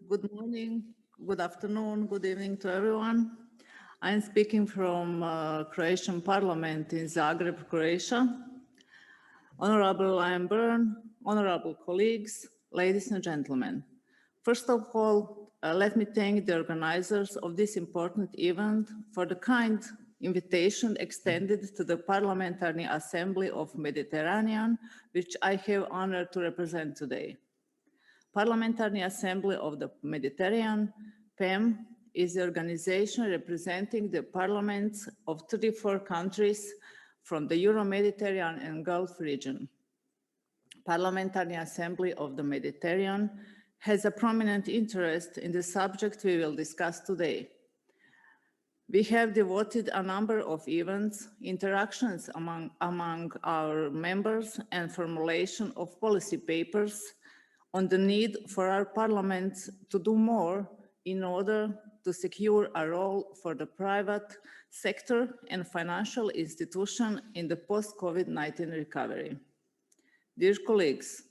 Good morning, good afternoon, good evening to everyone. I'm speaking from Croatian Parliament in Zagreb, Croatia. Honorable Liam Byrne, honorable colleagues, ladies and gentlemen. First of all, let me thank the organizers of this important event for the kind invitation extended to the Parliamentary Assembly of Mediterranean, which I have honor to represent today. Parliamentary Assembly of the Mediterranean, PEM, is the organization representing the parliaments of 34 countries from the Euro-Mediterranean and Gulf region. Parliamentary Assembly of the Mediterranean has a prominent interest in the subject we will discuss today. We have devoted a number of events, interactions among our members, and formulation of policy papers on the need for our parliaments to do more in order to secure a role for the private sector and financial institution in the post-COVID-19 recovery. Dear colleagues,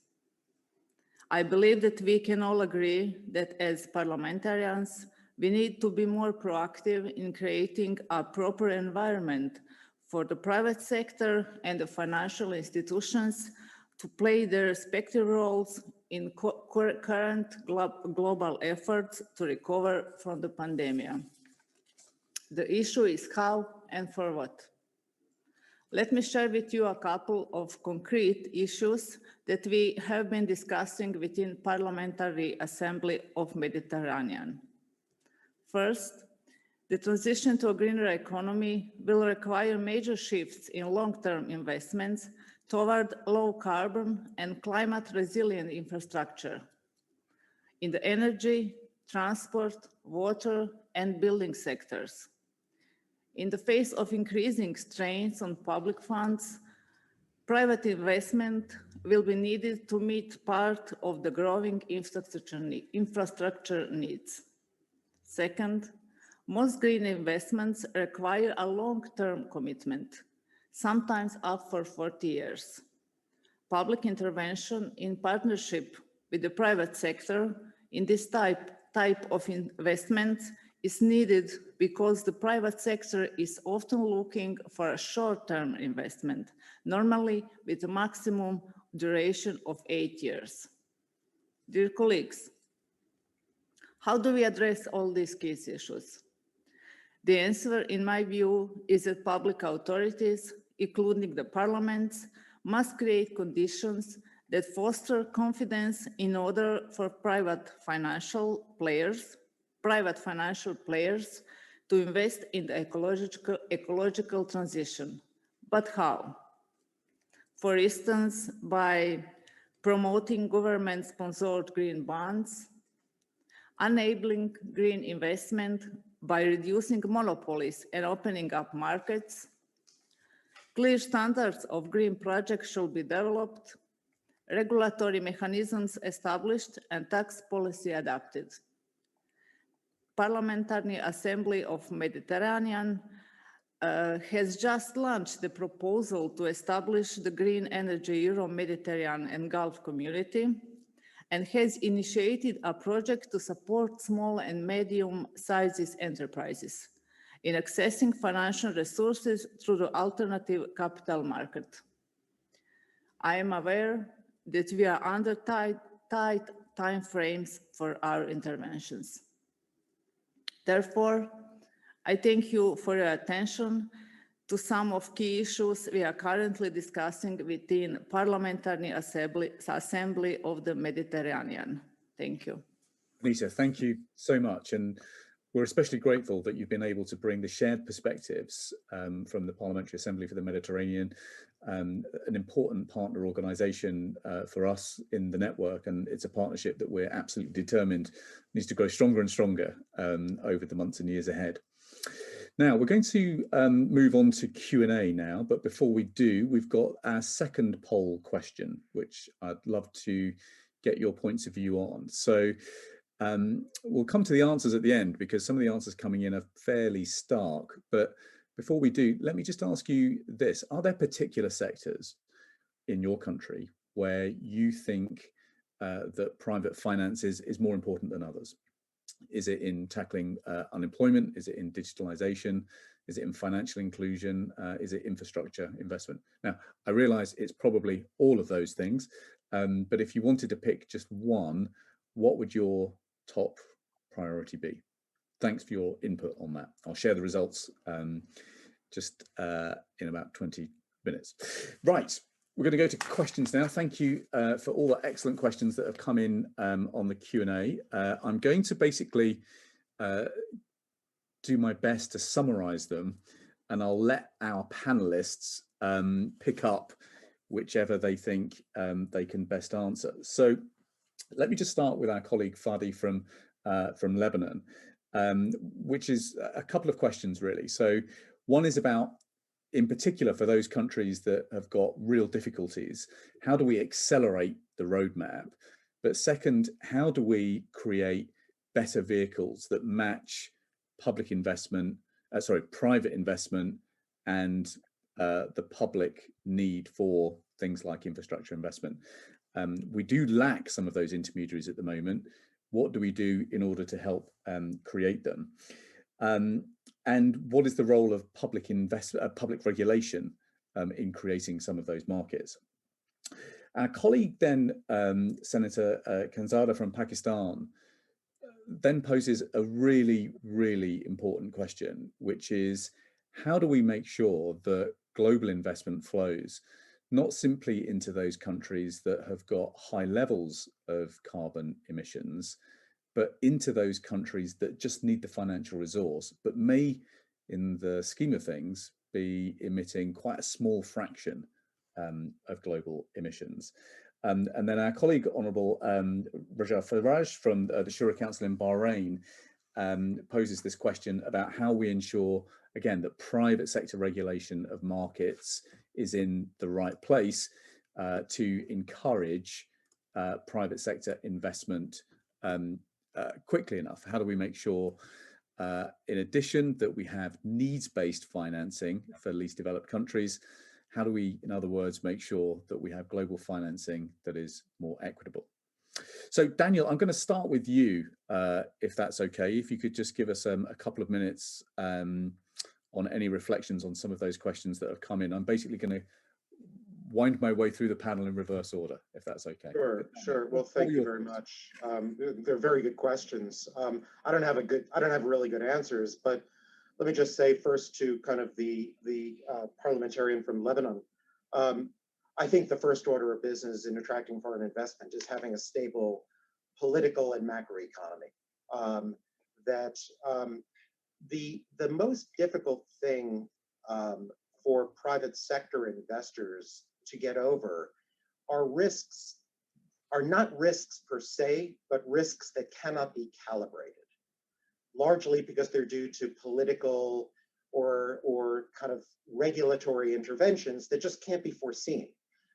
I believe that we can all agree that as parliamentarians, we need to be more proactive in creating a proper environment for the private sector and the financial institutions to play their respective roles in current global efforts to recover from the pandemic. The issue is how and for what. Let me share with you a couple of concrete issues that we have been discussing within Parliamentary Assembly of Mediterranean. First, the transition to a greener economy will require major shifts in long-term investments toward low carbon and climate resilient infrastructure in the energy, transport, water, and building sectors. In the face of increasing strains on public funds, private investment will be needed to meet part of the growing infrastructure needs. Second, most green investments require a long-term commitment, sometimes up for 40 years. Public intervention in partnership with the private sector in this type of investments is needed because the private sector is often looking for a short-term investment, normally with a maximum duration of 8 years. Dear colleagues, how do we address all these key issues? The answer, in my view, is that public authorities, including the parliaments, must create conditions that foster confidence in order for private financial players to invest in the ecological transition. But how? For instance, by promoting government-sponsored green bonds, enabling green investment by reducing monopolies and opening up markets. Clear standards of green projects should be developed, regulatory mechanisms established, and tax policy adapted. Parliamentary Assembly of Mediterranean has just launched the proposal to establish the Green Energy Euro-Mediterranean and Gulf Community, and has initiated a project to support small and medium-sized enterprises in accessing financial resources through the alternative capital market. I am aware that we are under tight timeframes for our interventions. Therefore, I thank you for your attention to some of key issues we are currently discussing within Parliamentary Assembly of the Mediterranean. Thank you. Lisa, thank you so much. And we're especially grateful that you've been able to bring the shared perspectives from the Parliamentary Assembly for the Mediterranean, an important partner organisation for us in the network, and it's a partnership that we're absolutely determined needs to grow stronger and stronger over the months and years ahead. Now, we're going to move on to Q&A now, but before we do, we've got our second poll question, which I'd love to get your points of view on. So we'll come to the answers at the end because some of the answers coming in are fairly stark. But before we do, let me just ask you this. Are there particular sectors in your country where you think that private finance is more important than others? Is it in tackling unemployment? Is it in digitalization? Is it in financial inclusion? Is it infrastructure investment? Now, I realize it's probably all of those things, but if you wanted to pick just one, what would your top priority be? Thanks for your input on that. I'll share the results just in about 20 minutes. Right. We're going to go to questions now. Thank you for all the excellent questions that have come in on the Q&A. I'm going to basically do my best to summarize them, and I'll let our panelists pick up whichever they think they can best answer. So let me just start with our colleague Fadi from Lebanon, which is a couple of questions really. So one is about, in particular, for those countries that have got real difficulties, how do we accelerate the roadmap? But second, how do we create better vehicles that match private investment and the public need for things like infrastructure investment? We do lack some of those intermediaries at the moment. What do we do in order to help create them? And what is the role of public regulation in creating some of those markets? Our colleague then, Senator Khanzada from Pakistan, then poses a really, really important question, which is, how do we make sure that global investment flows not simply into those countries that have got high levels of carbon emissions, but into those countries that just need the financial resource, but may, in the scheme of things, be emitting quite a small fraction of global emissions. And then our colleague, Honourable Raja Faraj from the Shura Council in Bahrain, poses this question about how we ensure, again, that private sector regulation of markets is in the right place to encourage private sector investment quickly enough. How do we make sure, in addition, that we have needs-based financing for least developed countries? How do we, in other words, make sure that we have global financing that is more equitable? So, Daniel, I'm going to start with you, if that's okay. If you could just give us a couple of minutes on any reflections on some of those questions that have come in. I'm basically going to wind my way through the panel in reverse order, if that's okay. Sure. Well, thank you very much. They're very good questions. I don't have really good answers, but let me just say first to kind of the parliamentarian from Lebanon. I think the first order of business in attracting foreign investment is having a stable political and macroeconomy. The most difficult thing for private sector investors to get over are not risks per se, but risks that cannot be calibrated, largely because they're due to political or kind of regulatory interventions that just can't be foreseen.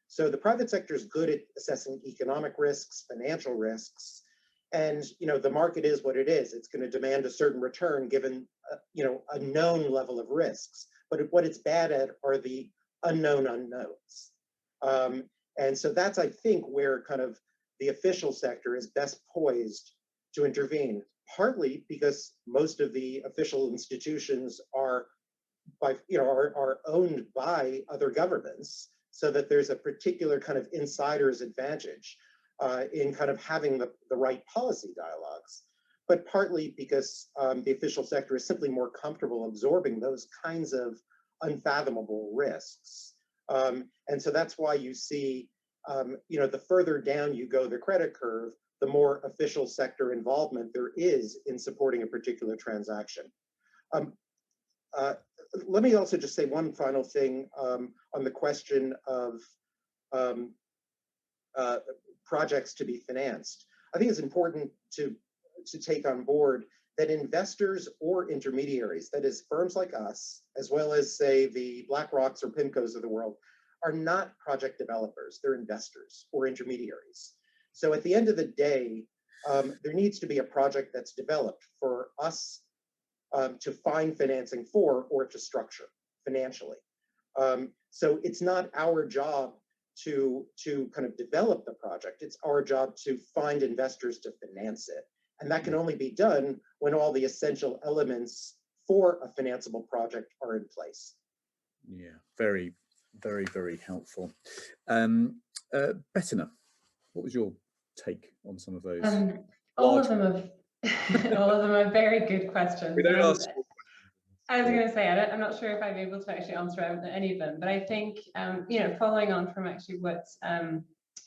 So the private sector is good at assessing economic risks, financial risks, and the market is what it is. It's going to demand a certain return given a known level of risks. But what it's bad at are the unknown unknowns. And so that's, I think, where kind of the official sector is best poised to intervene, partly because most of the official institutions are owned by other governments, so that there's a particular kind of insider's advantage in kind of having the right policy dialogues, but partly because the official sector is simply more comfortable absorbing those kinds of unfathomable risks. And so that's why you see, the further down you go the credit curve, the more official sector involvement there is in supporting a particular transaction. Let me also just say one final thing on the question of projects to be financed. I think it's important to take on board that investors or intermediaries, that is firms like us, as well as say the BlackRocks or PIMCOs of the world, are not project developers, they're investors or intermediaries. So at the end of the day, there needs to be a project that's developed for us to find financing for or to structure financially. So it's not our job to kind of develop the project, it's our job to find investors to finance it. And that can only be done when all the essential elements for a financeable project are in place. Yeah, very, very, very helpful. Bettina, what was your take on some of those? All of them are very good questions. We don't ask. I was going to say, I'm not sure if I'm able to actually answer any of them, but I think, following on from actually what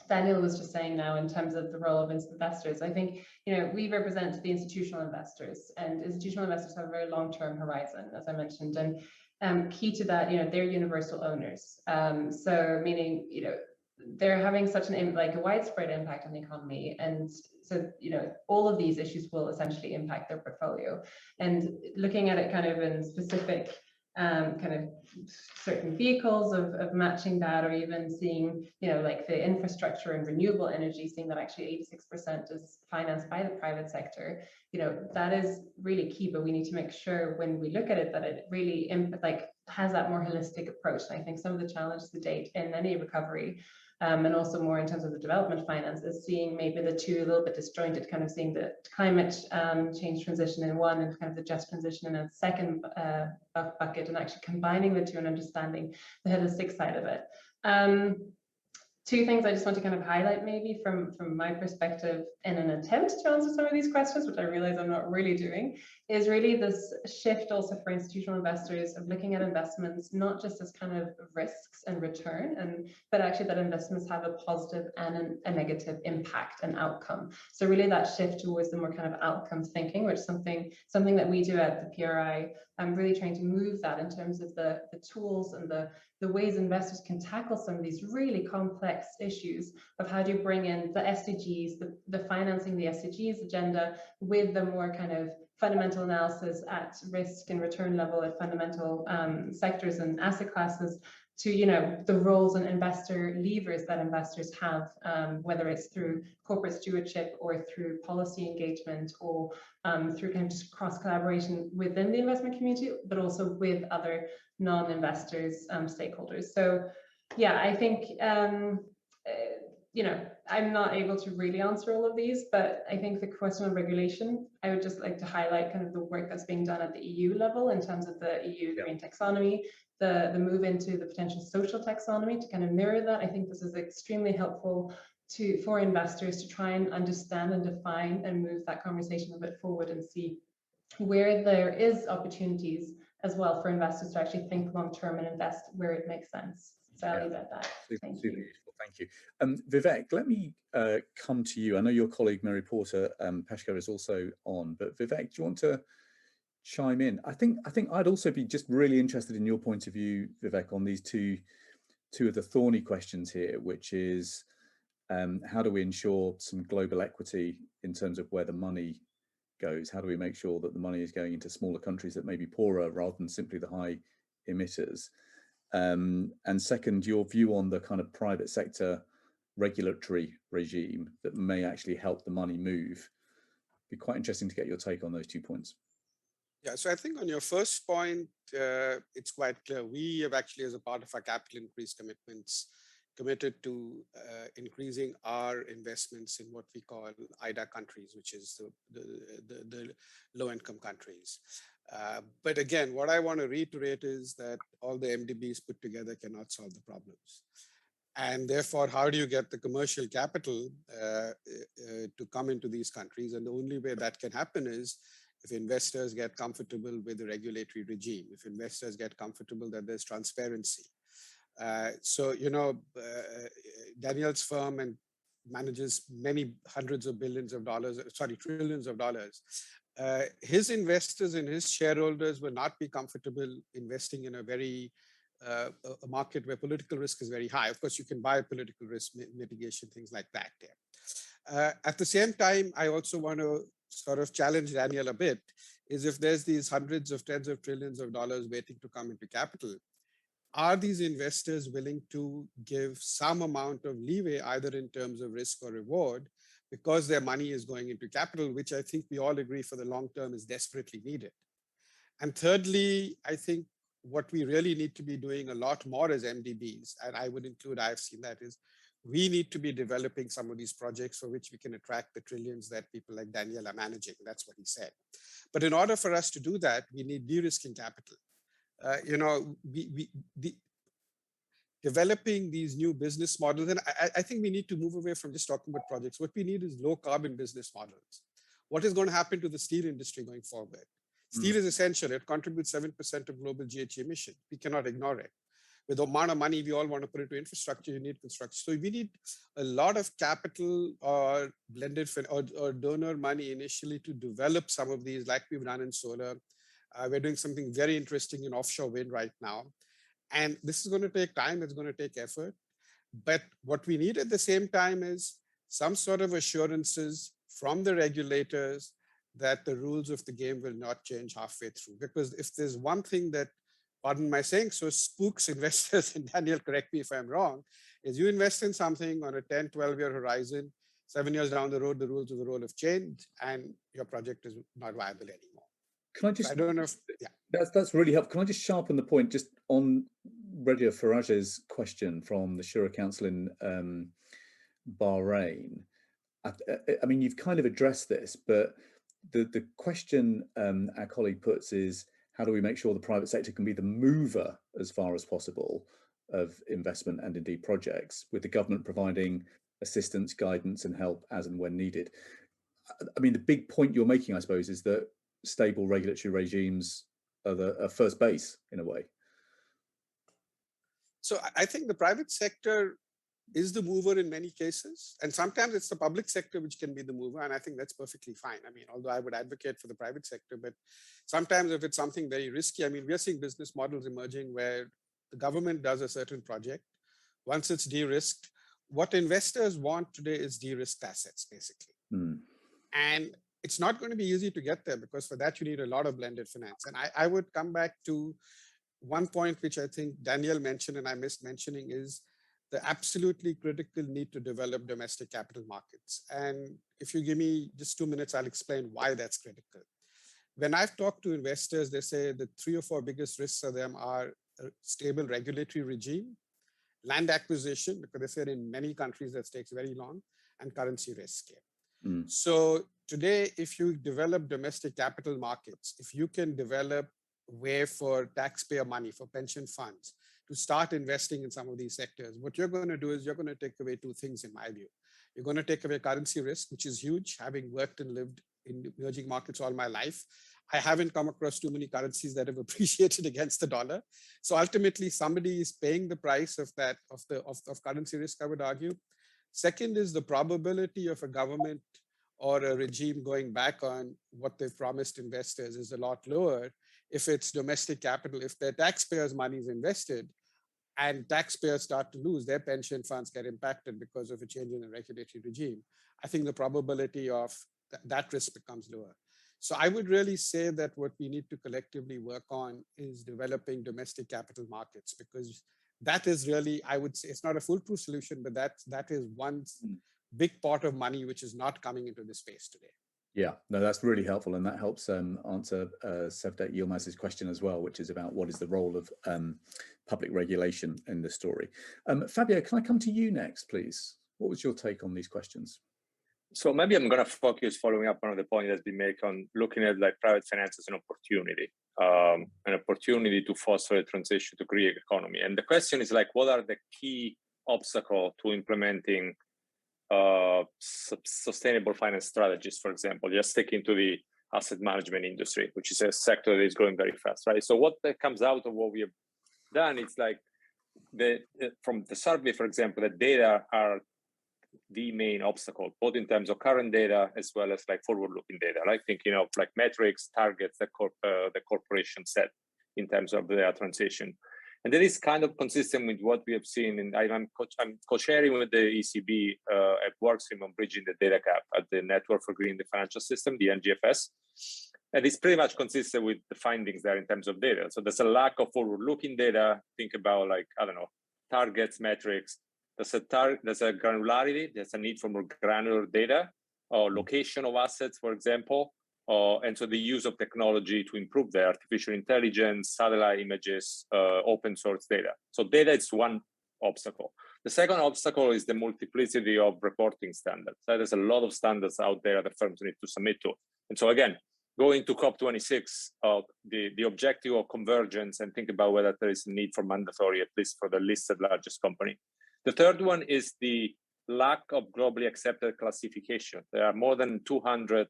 Daniel was just saying now in terms of the role of investors, I think, we represent the institutional investors, and institutional investors have a very long-term horizon, as I mentioned, and key to that, they're universal owners. So meaning, they're having such a widespread impact on the economy. And so, all of these issues will essentially impact their portfolio. And looking at it kind of in specific kind of certain vehicles of matching that, or even seeing, like the infrastructure and renewable energy, seeing that actually 86% is financed by the private sector, that is really key. But we need to make sure when we look at it that it really has that more holistic approach. And I think some of the challenges to date in any recovery, and also more in terms of the development finance, is seeing maybe the two a little bit disjointed, kind of seeing the climate change transition in one and kind of the just transition in a second bucket, and actually combining the two and understanding the holistic side of it. Two things I just want to kind of highlight maybe from my perspective in an attempt to answer some of these questions, which I realize I'm not really doing, is really this shift also for institutional investors of looking at investments not just as kind of risks and return, but actually that investments have a positive and a negative impact and outcome. So really that shift towards the more kind of outcome thinking, which is something that we do at the PRI. I'm really trying to move that in terms of the tools and the ways investors can tackle some of these really complex issues of how do you bring in the SDGs, the financing the SDGs agenda with the more kind of fundamental analysis at risk and return level at fundamental sectors and asset classes, to the roles and investor levers that investors have, whether it's through corporate stewardship or through policy engagement, or through kind of just cross collaboration within the investment community, but also with other non-investors, stakeholders. So yeah, I think I'm not able to really answer all of these, but I think the question of regulation, I would just like to highlight kind of the work that's being done at the EU level in terms of the EU green taxonomy, the move into the potential social taxonomy to kind of mirror that. I think this is extremely helpful for investors to try and understand and define and move that conversation a bit forward and see where there is opportunities as well for investors to actually think long term and invest where it makes sense. So I'll leave it at that. Thank you. Useful. Thank you. Vivek, let me come to you. I know your colleague Mary Porter Peshko is also on, but Vivek, do you want to chime in? I think I'd also be just really interested in your point of view, Vivek, on these two of the thorny questions here, which is how do we ensure some global equity in terms of where the money goes? How do we make sure that the money is going into smaller countries that may be poorer rather than simply the high emitters? And second, your view on the kind of private sector regulatory regime that may actually help the money move. Be quite interesting to get your take on those 2 points. Yeah, so I think on your first point, it's quite clear. We have actually, as a part of our capital increase commitments, committed to increasing our investments in what we call IDA countries, which is the low-income countries. But again, what I want to reiterate is that all the MDBs put together cannot solve the problems. And therefore, how do you get the commercial capital to come into these countries? And the only way that can happen is if investors get comfortable with the regulatory regime, if investors get comfortable that there's transparency. So, Daniel's firm manages many hundreds of billions of dollars, trillions of dollars. His investors and his shareholders will not be comfortable investing in a market where political risk is very high. Of course, you can buy political risk mitigation, things like that there. At the same time, I also want to sort of challenge Daniel a bit, is if there's these hundreds of tens of trillions of dollars waiting to come into capital, are these investors willing to give some amount of leeway, either in terms of risk or reward, because their money is going into capital, which I think we all agree for the long term is desperately needed. And thirdly, I think what we really need to be doing a lot more as MDBs, and I would include, I've seen that, is we need to be developing some of these projects for which we can attract the trillions that people like Daniel are managing. That's what he said. But in order for us to do that, we need de-risking capital. Developing these new business models, and I think we need to move away from just talking about projects. What we need is low carbon business models. What is going to happen to the steel industry going forward? Steel is essential. It contributes 7% of global GHG emission. We cannot ignore it. With the amount of money we all want to put into infrastructure, you need construction. So we need a lot of capital or blended or donor money initially to develop some of these, like we've done in solar, We're doing something very interesting in offshore wind right now. And this is going to take time, it's going to take effort. But what we need at the same time is some sort of assurances from the regulators that the rules of the game will not change halfway through. Because if there's one thing that, pardon my saying so, spooks investors, and Daniel, correct me if I'm wrong, is you invest in something on a 10, 12-year horizon, 7 years down the road, the rules of the road have changed and your project is not viable anymore. Can I just, so I don't know if, yeah. That's really helpful. Can I just sharpen the point just on Redia Faraj's question from the Shura Council in Bahrain? I mean, you've kind of addressed this, but the question our colleague puts is, how do we make sure the private sector can be the mover as far as possible of investment and indeed projects, with the government providing assistance, guidance and help as and when needed? I mean, the big point you're making, I suppose, is that stable regulatory regimes are the first base in a way. So I think the private sector is the mover in many cases, and sometimes it's the public sector which can be the mover, and I think that's perfectly fine. I mean, although I would advocate for the private sector, but sometimes if it's something very risky, I mean, we're seeing business models emerging where the government does a certain project. Once it's de-risked, what investors want today is de-risked assets, basically. And it's not going to be easy to get there, because for that you need a lot of blended finance. And I would come back to one point which I think Daniel mentioned and I missed mentioning, is the absolutely critical need to develop domestic capital markets. And if you give me just 2 minutes, I'll explain why that's critical. When I've talked to investors, they say the 3 or 4 biggest risks of them are a stable regulatory regime, land acquisition, because they said in many countries that takes very long, and currency risk. So today, if you develop domestic capital markets, if you can develop a way for taxpayer money, for pension funds, to start investing in some of these sectors, what you're going to do is you're going to take away 2 things, in my view. You're going to take away currency risk, which is huge. Having worked and lived in emerging markets all my life, I haven't come across too many currencies that have appreciated against the dollar. So ultimately, somebody is paying the price of that, of currency risk, I would argue. Second is the probability of a government or a regime going back on what they've promised investors is a lot lower if it's domestic capital. If their taxpayers' money is invested and taxpayers start to lose, their pension funds get impacted because of a change in the regulatory regime, I think the probability of that risk becomes lower. So I would really say that what we need to collectively work on is developing domestic capital markets, because that is really, I would say, it's not a foolproof solution, but that is one big pot of money which is not coming into the space today. Yeah, no, that's really helpful, and that helps answer Sevdet Yilmaz's question as well, which is about what is the role of public regulation in this story. Fabio, can I come to you next, please? What was your take on these questions? So maybe I'm going to focus, following up on the point that's been made, on looking at like private finance as an opportunity to foster a transition to green economy. And the question is like, what are the key obstacles to implementing sustainable finance strategies, for example, just sticking to the asset management industry, which is a sector that is growing very fast, right? So what comes out of what we have done, it's like from the survey, for example, the data are the main obstacle, both in terms of current data as well as like forward-looking data, like thinking of like metrics, targets that the corporation set in terms of their transition. And that is kind of consistent with what we have seen. And I'm co-sharing with the ECB at Workstream on bridging the data gap at the Network for Green the Financial System, the NGFS. And it's pretty much consistent with the findings there in terms of data. So there's a lack of forward-looking data. Think about like, I don't know, targets, metrics. There's a granularity. There's a need for more granular data or location of assets, for example. And so the use of technology to improve the artificial intelligence, satellite images, open source data. So data is one obstacle. The second obstacle is the multiplicity of reporting standards. So there's a lot of standards out there that firms need to submit to. And so again, going to COP26, the objective of convergence, and think about whether there is a need for mandatory, at least for the listed largest company. The third one is the lack of globally accepted classification. There are more than 200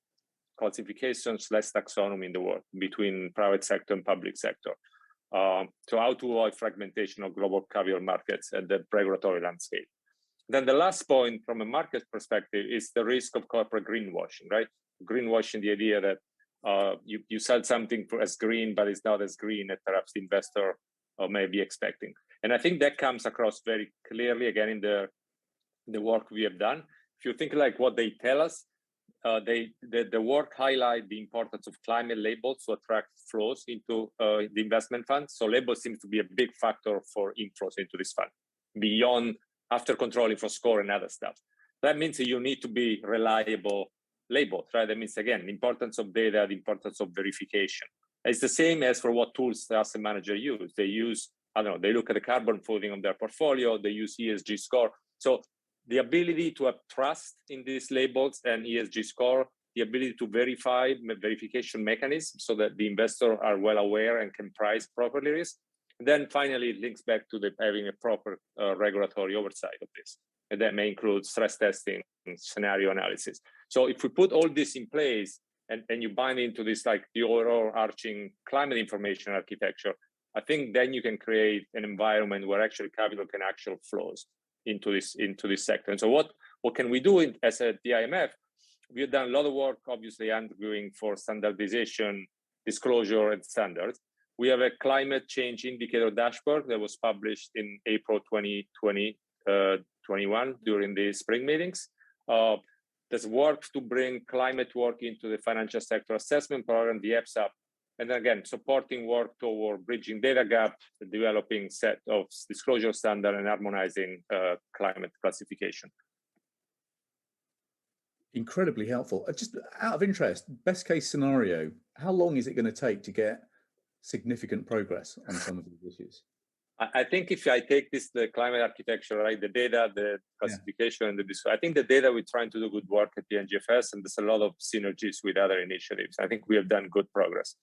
classifications, less taxonomy in the world between private sector and public sector. So how to avoid fragmentation of global capital markets and the regulatory landscape. Then the last point from a market perspective is the risk of corporate greenwashing, right? Greenwashing, the idea that you sell something as green, but it's not as green as perhaps the investor may be expecting. And I think that comes across very clearly again in the work we have done. If you think like what they tell us, the work highlight the importance of climate labels to attract flows into the investment fund. So labels seems to be a big factor for inflows into this fund, beyond after controlling for score and other stuff. That means that you need to be reliable labels, right? That means, again, the importance of data, the importance of verification. It's the same as for what tools the asset manager use. They use, I don't know, they look at the carbon footing of their portfolio, they use ESG score. So the ability to have trust in these labels and ESG score, the ability to verify verification mechanisms so that the investor are well aware and can price properly risk. And then finally, it links back to having a proper regulatory oversight of this. And that may include stress testing and scenario analysis. So if we put all this in place and you bind into this like the overarching climate information architecture, I think then you can create an environment where actually capital can actually flows into this sector. And so what can we do as the IMF? We've done a lot of work, obviously, arguing for standardization, disclosure, and standards. We have a climate change indicator dashboard that was published in April 2021 during the spring meetings. There's work to bring climate work into the financial sector assessment program, the EPSAP, and then again, supporting work toward bridging data gap, developing set of disclosure standard and harmonizing climate classification. Incredibly helpful. Just out of interest, best case scenario, how long is it going to take to get significant progress on some of these issues? I think if I take the climate architecture, right, the data, the classification, and I think the data, we're trying to do good work at the NGFS, and there's a lot of synergies with other initiatives. I think we have done good progress.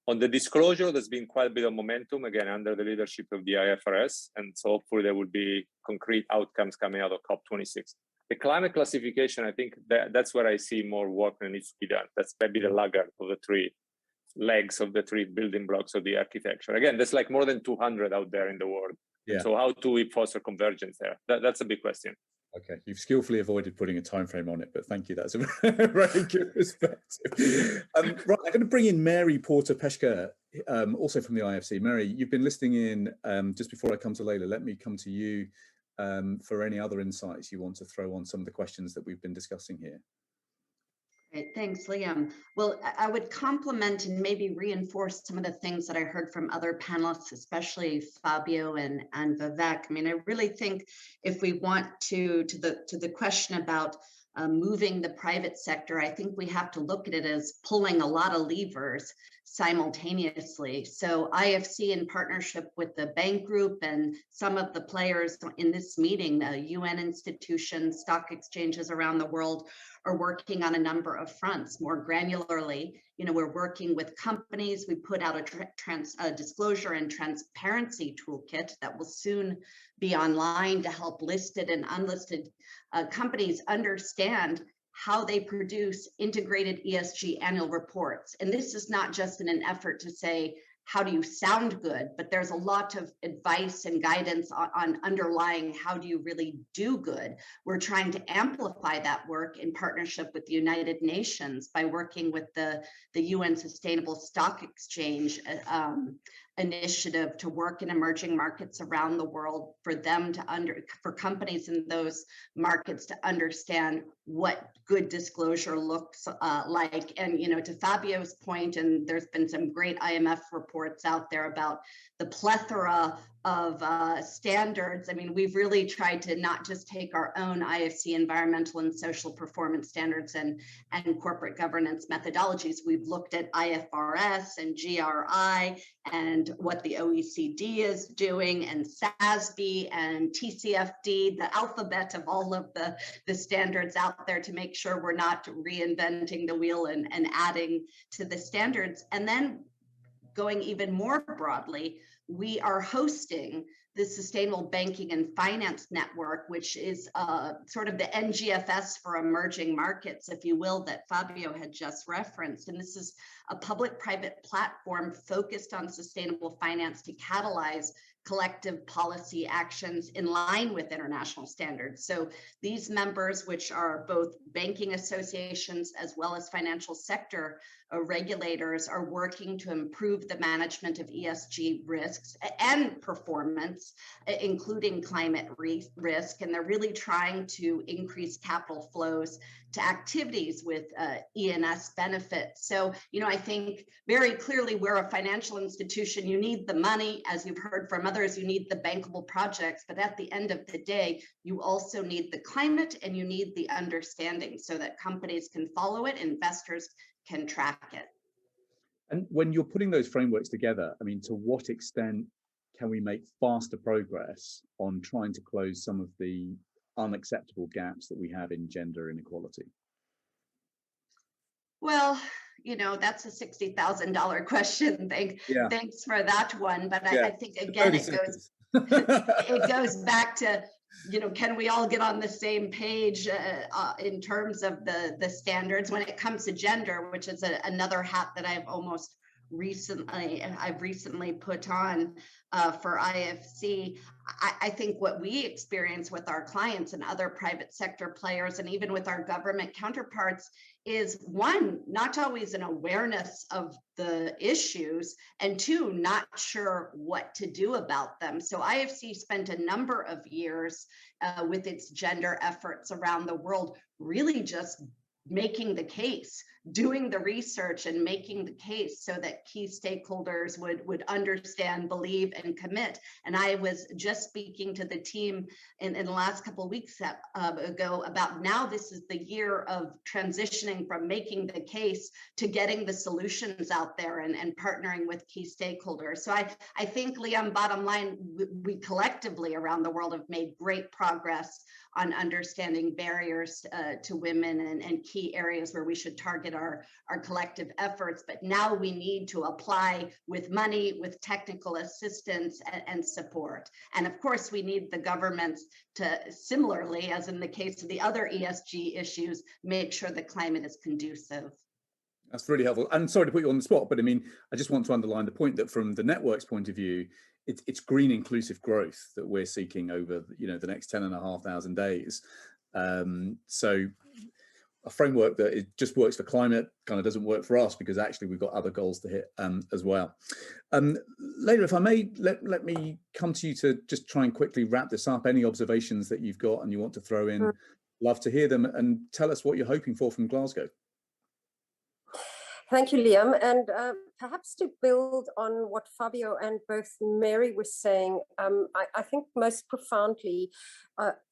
On the disclosure, there's been quite a bit of momentum, again, under the leadership of the IFRS, and so hopefully there will be concrete outcomes coming out of COP26. The climate classification, I think that's where I see more work that needs to be done. That's maybe the laggard of the three legs of the three building blocks of the architecture. Again, there's like more than 200 out there in the world. Yeah. So how do we foster convergence there? That's a big question. Okay, you've skillfully avoided putting a time frame on it, but thank you. That's a very good perspective. Right, I'm going to bring in Mary Porter-Peshka, also from the IFC. Mary, you've been listening in. Just before I come to Leila, let me come to you for any other insights you want to throw on some of the questions that we've been discussing here. Great, thanks, Liam. Well, I would complement and maybe reinforce some of the things that I heard from other panelists, especially Fabio and Vivek. I mean, I really think if we want to the question about moving the private sector, I think we have to look at it as pulling a lot of levers simultaneously. So IFC, in partnership with the bank group and some of the players in this meeting, the UN institutions, stock exchanges around the world, are working on a number of fronts. More granularly, we're working with companies. We put out a disclosure and transparency toolkit that will soon be online to help listed and unlisted companies understand how they produce integrated ESG annual reports. And this is not just in an effort to say, how do you sound good? But there's a lot of advice and guidance on underlying how do you really do good. We're trying to amplify that work in partnership with the United Nations by working with the UN Sustainable Stock Exchange initiative to work in emerging markets around the world for them for companies in those markets to understand what good disclosure looks like. And to Fabio's point, and there's been some great IMF reports out there about the plethora of standards. I mean, we've really tried to not just take our own IFC environmental and social performance standards and corporate governance methodologies. We've looked at IFRS and GRI and what the OECD is doing, and SASB and TCFD, the alphabet of all of the standards out there to make sure we're not reinventing the wheel and adding to the standards. And then going even more broadly, we are hosting the Sustainable Banking and Finance Network, which is sort of the NGFS for emerging markets, if you will, that Fabio had just referenced. And this is a public-private platform focused on sustainable finance to catalyze collective policy actions in line with international standards. So these members, which are both banking associations as well as financial sector regulators, are working to improve the management of ESG risks and performance, including climate risk. And they're really trying to increase capital flows to activities with ENS benefits. So, I think very clearly we're a financial institution. You need the money, as you've heard from others, you need the bankable projects, but at the end of the day, you also need the climate and you need the understanding so that companies can follow it, investors can track it. And when you're putting those frameworks together, I mean, to what extent can we make faster progress on trying to close some of the unacceptable gaps that we have in gender inequality? Well, that's a $60,000 question. Thanks for that one. But I think, again, it goes back to, can we all get on the same page in terms of the standards when it comes to gender, which is another hat that I've recently put on for IFC. I think what we experience with our clients and other private sector players, and even with our government counterparts, is one, not always an awareness of the issues, and two, not sure what to do about them. So IFC spent a number of years with its gender efforts around the world, really just making the case, doing the research and making the case so that key stakeholders would understand, believe, and commit. And I was just speaking to the team in the last couple of weeks ago about now this is the year of transitioning from making the case to getting the solutions out there and partnering with key stakeholders. So I think, Liam, bottom line, we collectively around the world have made great progress on understanding barriers to women and key areas where we should target our collective efforts. But now we need to apply with money, with technical assistance and support. And of course, we need the governments to, similarly, as in the case of the other ESG issues, make sure the climate is conducive. That's really helpful. I'm sorry to put you on the spot, but I mean, I just want to underline the point that from the network's point of view, it's green inclusive growth that we're seeking over, the next 10,500 days. So a framework that it just works for climate kind of doesn't work for us, because actually we've got other goals to hit as well. Later, if I may, let me come to you to just try and quickly wrap this up. Any observations that you've got and you want to throw in, love to hear them, and tell us what you're hoping for from Glasgow. Thank you, Liam. And perhaps to build on what Fabio and both Mary were saying, I think most profoundly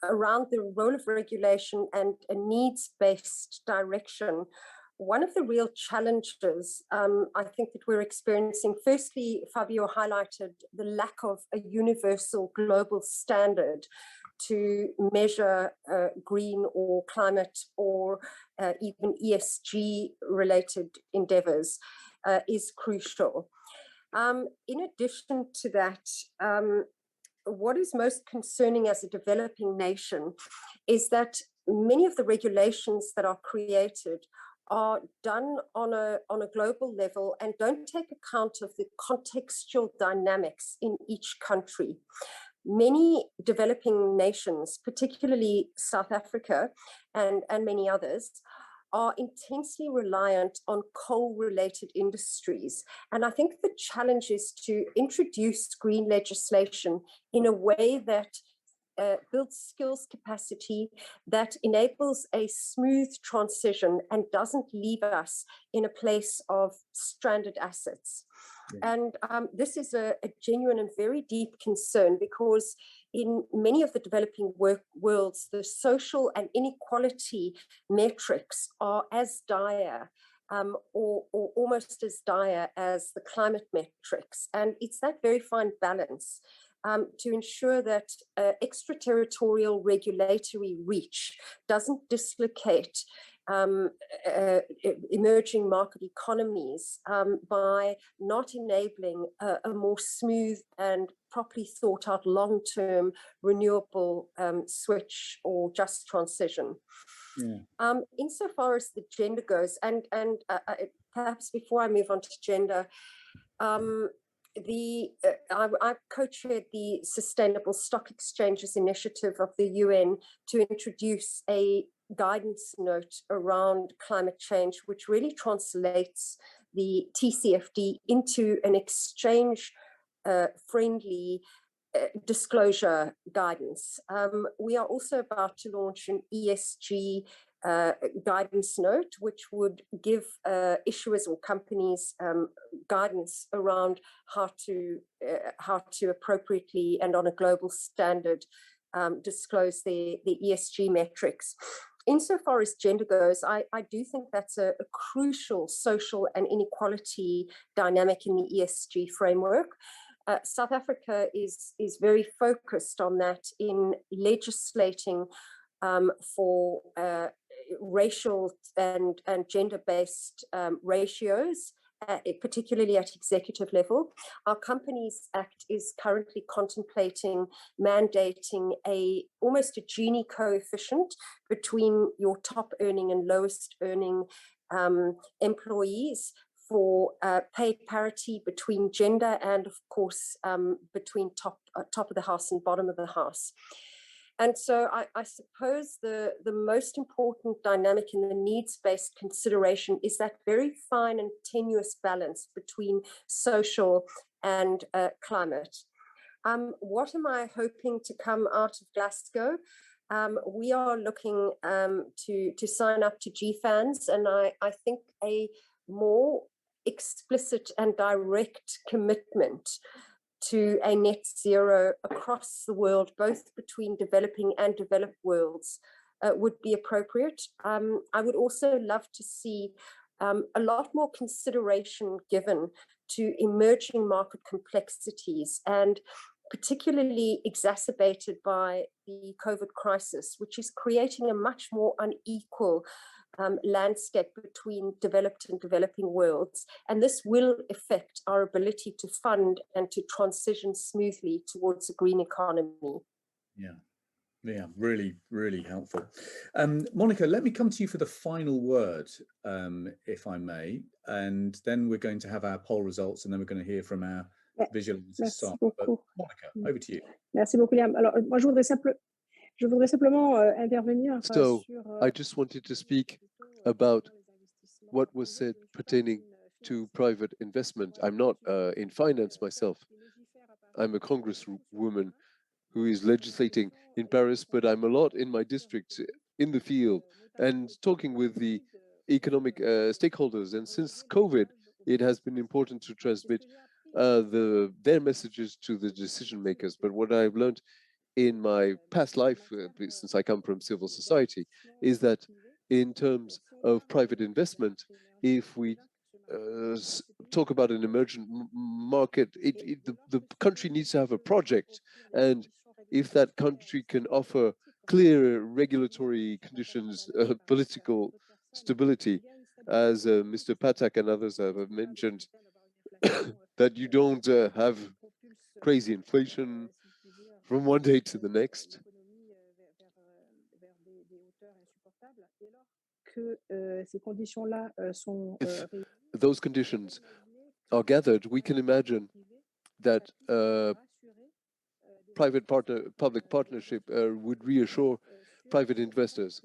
around the role of regulation and a needs-based direction, one of the real challenges I think that we're experiencing, firstly, Fabio highlighted the lack of a universal global standard to measure green or climate or even ESG related endeavors is crucial. In addition to that, what is most concerning as a developing nation is that many of the regulations that are created are done on a global level and don't take account of the contextual dynamics in each country. Many developing nations, particularly South Africa and many others, are intensely reliant on coal-related industries. And I think the challenge is to introduce green legislation in a way that builds skills capacity, that enables a smooth transition and doesn't leave us in a place of stranded assets. Yeah. And this is a genuine and very deep concern, because in many of the developing worlds, the social and inequality metrics are as dire or almost as dire as the climate metrics. And it's that very fine balance to ensure that extraterritorial regulatory reach doesn't dislocate emerging market economies by not enabling a more smooth and properly thought out long-term renewable switch or just transition. Yeah. Insofar as the gender goes, and perhaps before I move on to gender, I co-chaired the Sustainable Stock Exchanges Initiative of the UN to introduce a guidance note around climate change, which really translates the TCFD into an exchange friendly disclosure guidance. We are also about to launch an ESG guidance note, which would give issuers or companies guidance around how to appropriately and on a global standard disclose the ESG metrics. Insofar as gender goes, I do think that's a crucial social and inequality dynamic in the ESG framework. South Africa is very focused on that in legislating for racial and gender-based ratios, particularly at executive level. Our Companies Act is currently contemplating mandating almost a Gini coefficient between your top earning and lowest earning employees for pay parity between gender and, of course, between top of the house and bottom of the house. And so I suppose the most important dynamic in the needs-based consideration is that very fine and tenuous balance between social and climate. What am I hoping to come out of Glasgow? We are looking to sign up to GFANZ, and I think a more explicit and direct commitment to a net zero across the world, both between developing and developed worlds, would be appropriate. I would also love to see a lot more consideration given to emerging market complexities, and particularly exacerbated by the COVID crisis, which is creating a much more unequal landscape between developed and developing worlds. And this will affect our ability to fund and to transition smoothly towards a green economy. Yeah, really, really helpful. Monica, let me come to you for the final word, if I may, and then we're going to have our poll results, and then we're going to hear from our visualizers. Monica, over to you. Merci beaucoup, Liam. Alors, moi, je voudrais simplement intervenir. So I just wanted to speak about what was said pertaining to private investment. I'm not in finance myself. I'm a congresswoman who is legislating in Paris, but I'm a lot in my district, in the field, and talking with the economic stakeholders. And since COVID, it has been important to transmit their messages to the decision makers. But what I've learned in my past life, since I come from civil society, is that in terms of private investment, if we talk about an emergent market, the country needs to have a project. And if that country can offer clear regulatory conditions, political stability, as Mr. Patak and others have mentioned, that you don't have crazy inflation from one day to the next. If those conditions are gathered, we can imagine that public partnership would reassure private investors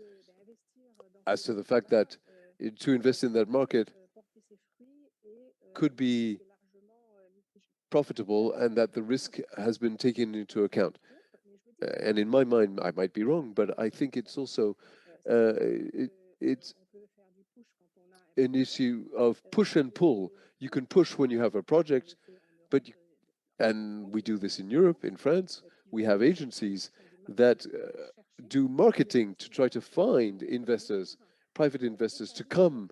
as to the fact that to invest in that market could be profitable and that the risk has been taken into account. And in my mind, I might be wrong, but I think it's also it's an issue of push and pull. You can push when you have a project, but and we do this in Europe, in France, we have agencies that do marketing to try to find investors, private investors, to come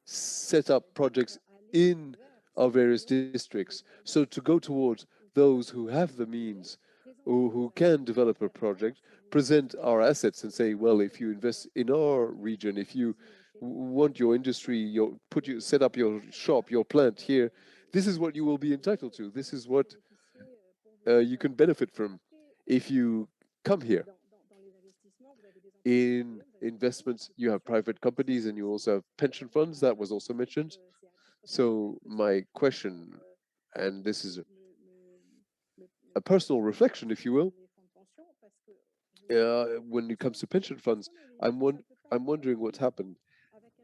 set up projects in our various districts. So to go towards those who have the means or who can develop a project, present our assets and say, well, if you invest in our region, if you want your industry, set up your shop, your plant here, this is what you will be entitled to. This is what you can benefit from if you come here. In investments, you have private companies and you also have pension funds. That was also mentioned. So my question, and this is a personal reflection, if you will, when it comes to pension funds, I'm wondering what's happened.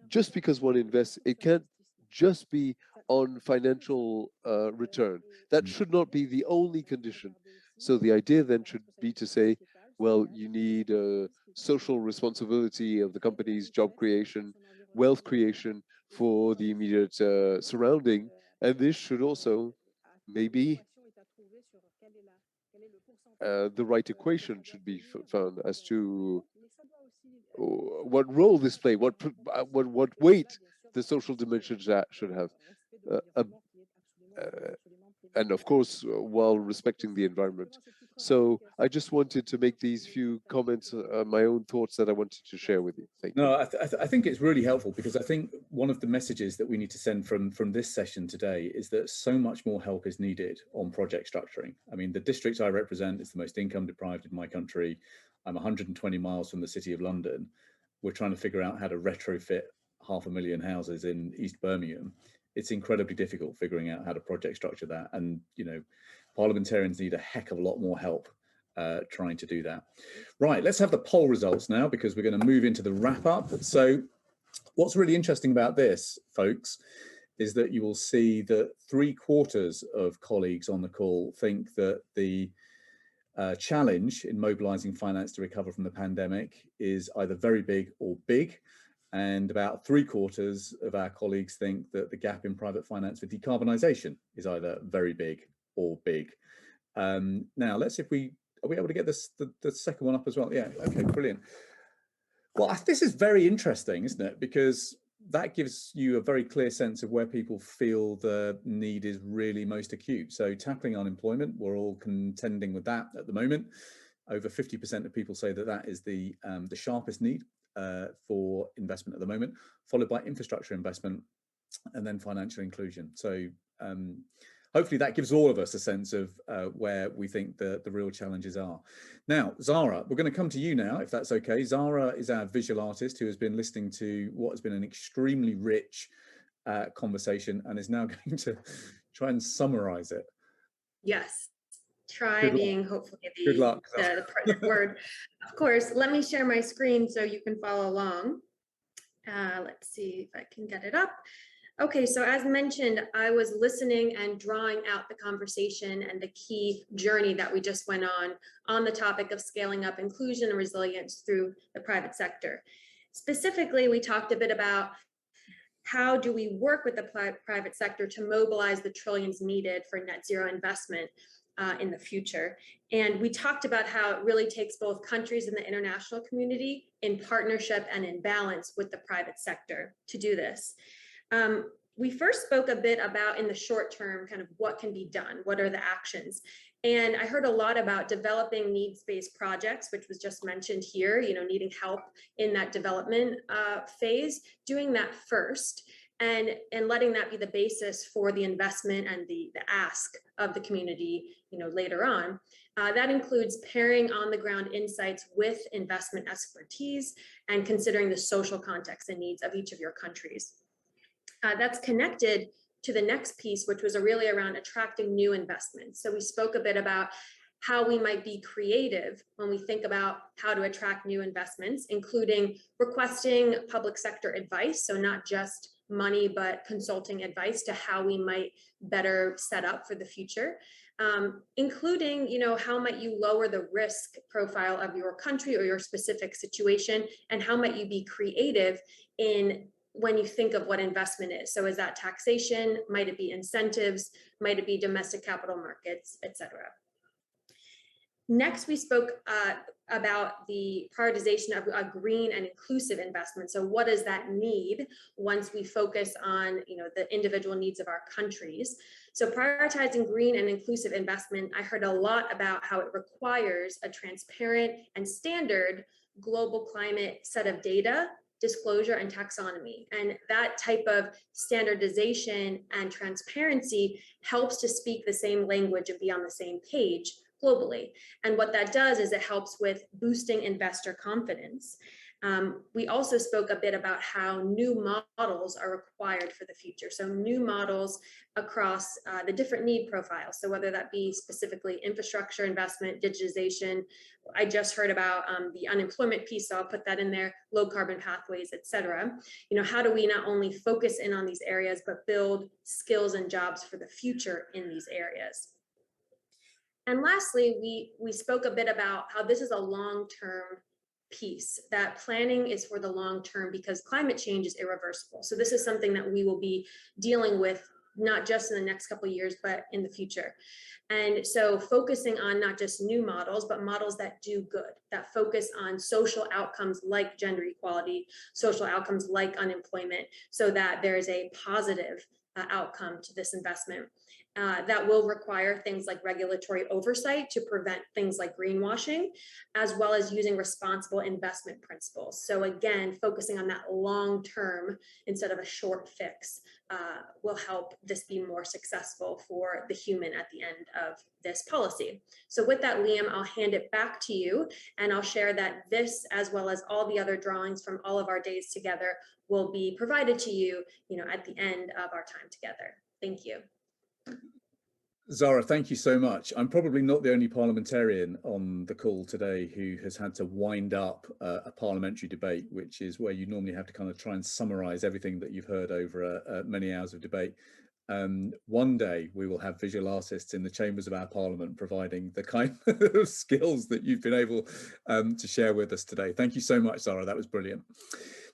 Just because one invests, it can't just be on financial return. That should not be the only condition. So the idea then should be to say, well, you need social responsibility of the company's job creation, wealth creation for the immediate surrounding. And this should also maybe the right equation should be found as to what role this play, what weight the social dimension should have, and of course, while respecting the environment. So I just wanted to make these few comments, my own thoughts that I wanted to share with you. Thank you. No, I think it's really helpful, because I think one of the messages that we need to send from this session today is that so much more help is needed on project structuring. I mean, the district I represent is the most income deprived in my country. I'm 120 miles from the city of London. We're trying to figure out how to retrofit 500,000 houses in East Birmingham. It's incredibly difficult figuring out how to project structure that. And, you know, parliamentarians need a heck of a lot more help trying to do that. Right, let's have the poll results now, because we're going to move into the wrap up. So what's really interesting about this, folks, is that you will see that 3/4 of colleagues on the call think that the challenge in mobilising finance to recover from the pandemic is either very big or big. And about 3/4 of our colleagues think that the gap in private finance for decarbonisation is either very big or big. Now, let's see if are we able to get this the second one up as well? Yeah, okay, brilliant. Well, this is very interesting, isn't it? Because that gives you a very clear sense of where people feel the need is really most acute. So tackling unemployment, we're all contending with that at the moment. Over 50% of people say that that is the sharpest need for investment at the moment, followed by infrastructure investment and then financial inclusion. So hopefully that gives all of us a sense of where we think the real challenges are. Now, Zara, we're going to come to you now, if that's okay. Zara is our visual artist who has been listening to what has been an extremely rich conversation and is now going to try and summarize it. Yes, try being hopefully Good luck. the perfect word. Of course, let me share my screen so you can follow along. Let's see if I can get it up. Okay, so as mentioned, I was listening and drawing out the conversation and the key journey that we just went on the topic of scaling up inclusion and resilience through the private sector. Specifically, we talked a bit about how do we work with the private sector to mobilize the trillions needed for net zero investment in the future. And we talked about how it really takes both countries and the international community in partnership and in balance with the private sector to do this. We first spoke a bit about in the short term, kind of what can be done, what are the actions? And I heard a lot about developing needs-based projects, which was just mentioned here, you know, needing help in that development phase, doing that first and letting that be the basis for the investment and the ask of the community, you know, later on. That includes pairing on the ground insights with investment expertise and considering the social context and needs of each of your countries. That's connected to the next piece, which was really around attracting new investments. So we spoke a bit about how we might be creative when we think about how to attract new investments, including requesting public sector advice. So not just money, but consulting advice to how we might better set up for the future, including, you know, how might you lower the risk profile of your country or your specific situation, and how might you be creative in when you think of what investment is. So is that taxation? Might it be incentives? Might it be domestic capital markets, et cetera? Next, we spoke about the prioritization of a green and inclusive investment. So what does that need once we focus on, the individual needs of our countries? So prioritizing green and inclusive investment, I heard a lot about how it requires a transparent and standard global climate set of data, disclosure, and taxonomy. And that type of standardization and transparency helps to speak the same language and be on the same page globally. And what that does is it helps with boosting investor confidence. We also spoke a bit about how new models are required for the future. So new models across the different need profiles. So whether that be specifically infrastructure investment, digitization, I just heard about the unemployment piece, so I'll put that in there, low carbon pathways, et cetera. How do we not only focus in on these areas, but build skills and jobs for the future in these areas? And lastly, we spoke a bit about how this is a long-term piece, that planning is for the long term because climate change is irreversible. So this is something that we will be dealing with not just in the next couple of years, but in the future. And so focusing on not just new models, but models that do good, that focus on social outcomes like gender equality, social outcomes like unemployment, so that there is a positive outcome to this investment. That will require things like regulatory oversight to prevent things like greenwashing, as well as using responsible investment principles. So again, focusing on that long term instead of a short fix will help this be more successful for the human at the end of this policy. So with that, Liam, I'll hand it back to you, and I'll share that this, as well as all the other drawings from all of our days together, will be provided to you, at the end of our time together. Thank you. Zara, thank you so much. I'm probably not the only parliamentarian on the call today who has had to wind up a parliamentary debate, which is where you normally have to kind of try and summarize everything that you've heard over many hours of debate. One day we will have visual artists in the chambers of our parliament providing the kind of skills that you've been able to share with us today. Thank you so much, Zara. That was brilliant.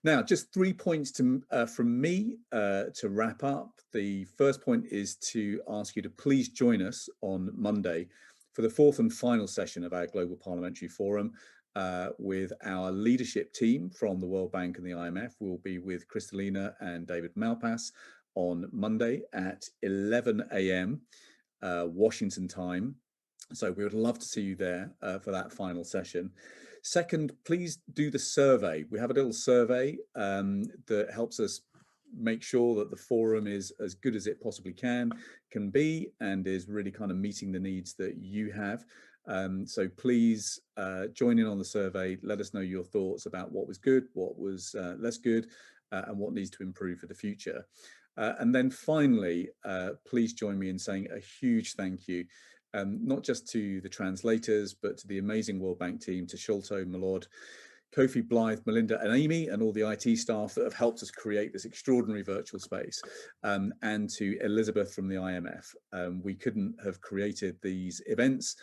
Now, just 3 points from me to wrap up. The first point is to ask you to please join us on Monday for the fourth and final session of our Global Parliamentary Forum with our leadership team from the World Bank and the IMF. We'll be with Kristalina and David Malpass on Monday at 11 a.m. Washington time. So we would love to see you there for that final session. Second, please do the survey. We have a little survey that helps us make sure that the forum is as good as it possibly can be, and is really kind of meeting the needs that you have. So please join in on the survey. Let us know your thoughts about what was good, what was less good, and what needs to improve for the future. And then finally, please join me in saying a huge thank you, not just to the translators, but to the amazing World Bank team, to Sholto, Malod, Kofi, Blythe, Melinda and Amy, and all the IT staff that have helped us create this extraordinary virtual space, and to Elizabeth from the IMF. We couldn't have created these events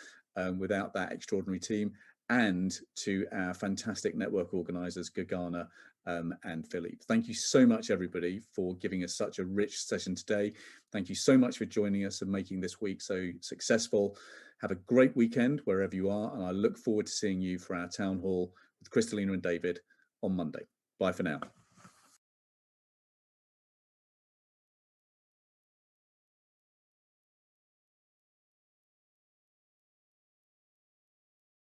without that extraordinary team, and to our fantastic network organizers, Gagana and Philippe. Thank you so much, everybody, for giving us such a rich session today. Thank you so much for joining us and making this week so successful. Have a great weekend wherever you are, and I look forward to seeing you for our town hall with Kristalina and David on Monday. Bye for now.